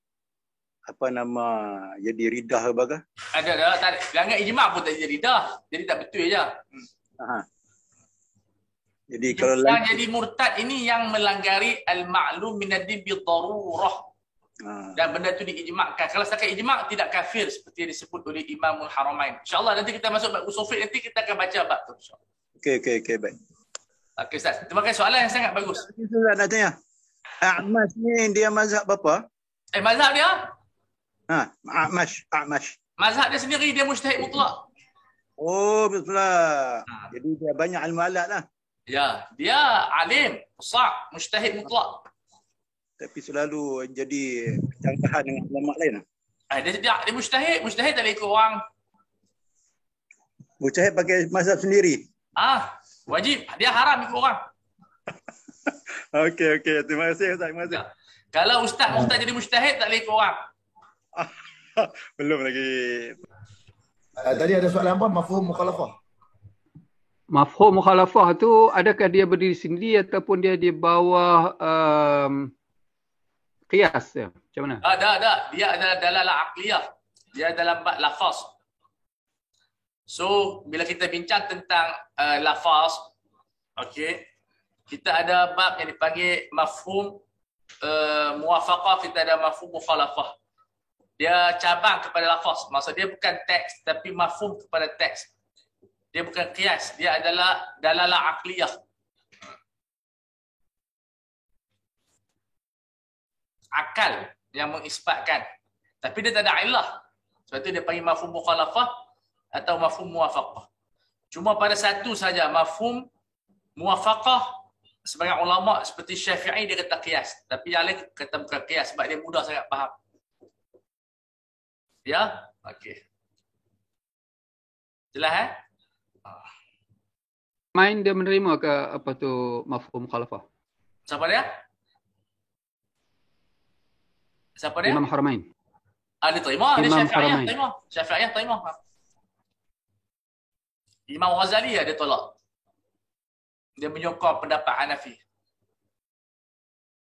jadi ridah ke baga? Ada. Langgar ijma' pun tak jadi ridah. Jadi tak betul je. Jadi kalau yang jadi murtad ini yang melanggari al-ma'lum min ad-din bi darurah. Dan benda tu diijma'kan. Kalau setakat ijma' tidak kafir seperti yang disebut oleh Imamul Haramain. InsyaAllah nanti kita masuk bab usul fiqh, nanti kita akan baca bab tu. Okey, baik. Okey Ustaz. Terima kasih, soalan yang sangat bagus. Ustaz nak tanya. A'mash ni dia mazhab apa? Mazhab dia? A'mash. Mazhab dia sendiri dia mujtahid mutlak. Oh, betul lah. Jadi dia banyak ilmu alat lah. Ya, dia alim, sah, mujtahid mutlak. Tapi selalu jadi percanggahan dengan ulama lain. Dia mujtahid tak boleh ikut orang. Mujtahid pakai mazhab sendiri. Wajib. Dia haram ikut orang. Okey. Terima kasih Ustaz. Terima kasih. Kalau ustaz jadi mujtahid tak boleh ikut orang. Belum lagi. Tadi ada soalan apa? Mafhum mukhalafah. Mafhum mukhalafah tu adakah dia berdiri sendiri ataupun dia di bawah qiyas ya? Macam mana? Tak. Dia adalah dalalah aqliyah. Dia dalam bab lafaz. So, bila kita bincang tentang lafaz, okey, kita ada bab yang dipanggil mafhum muwafaqah, kita ada mafhum mukhalafah. Dia cabang kepada lafaz. Maksud dia bukan teks tapi mafhum kepada teks. Dia bukan qiyas, dia adalah dalalah aqliyah. Akal yang mengisbatkan. Tapi dia tak ada illah. Sebab itu dia panggil mafhum mukhalafah atau mafhum muwafaqah. Cuma pada satu saja mafhum muwafaqah sebagai ulama seperti Syafi'i dia kata qiyas. Tapi yang lain kata bukan qiyas sebab dia mudah sangat faham. Ya? Okey. Jelas Main dia menerima ke apa tu mafhum mukhalafah? Siapa dia? Imam Haramain. Dia terima. Dia Haramain. Syafi'iyah terima. Imam Ghazali dia tolak. Dia menyokong pendapat Hanafi.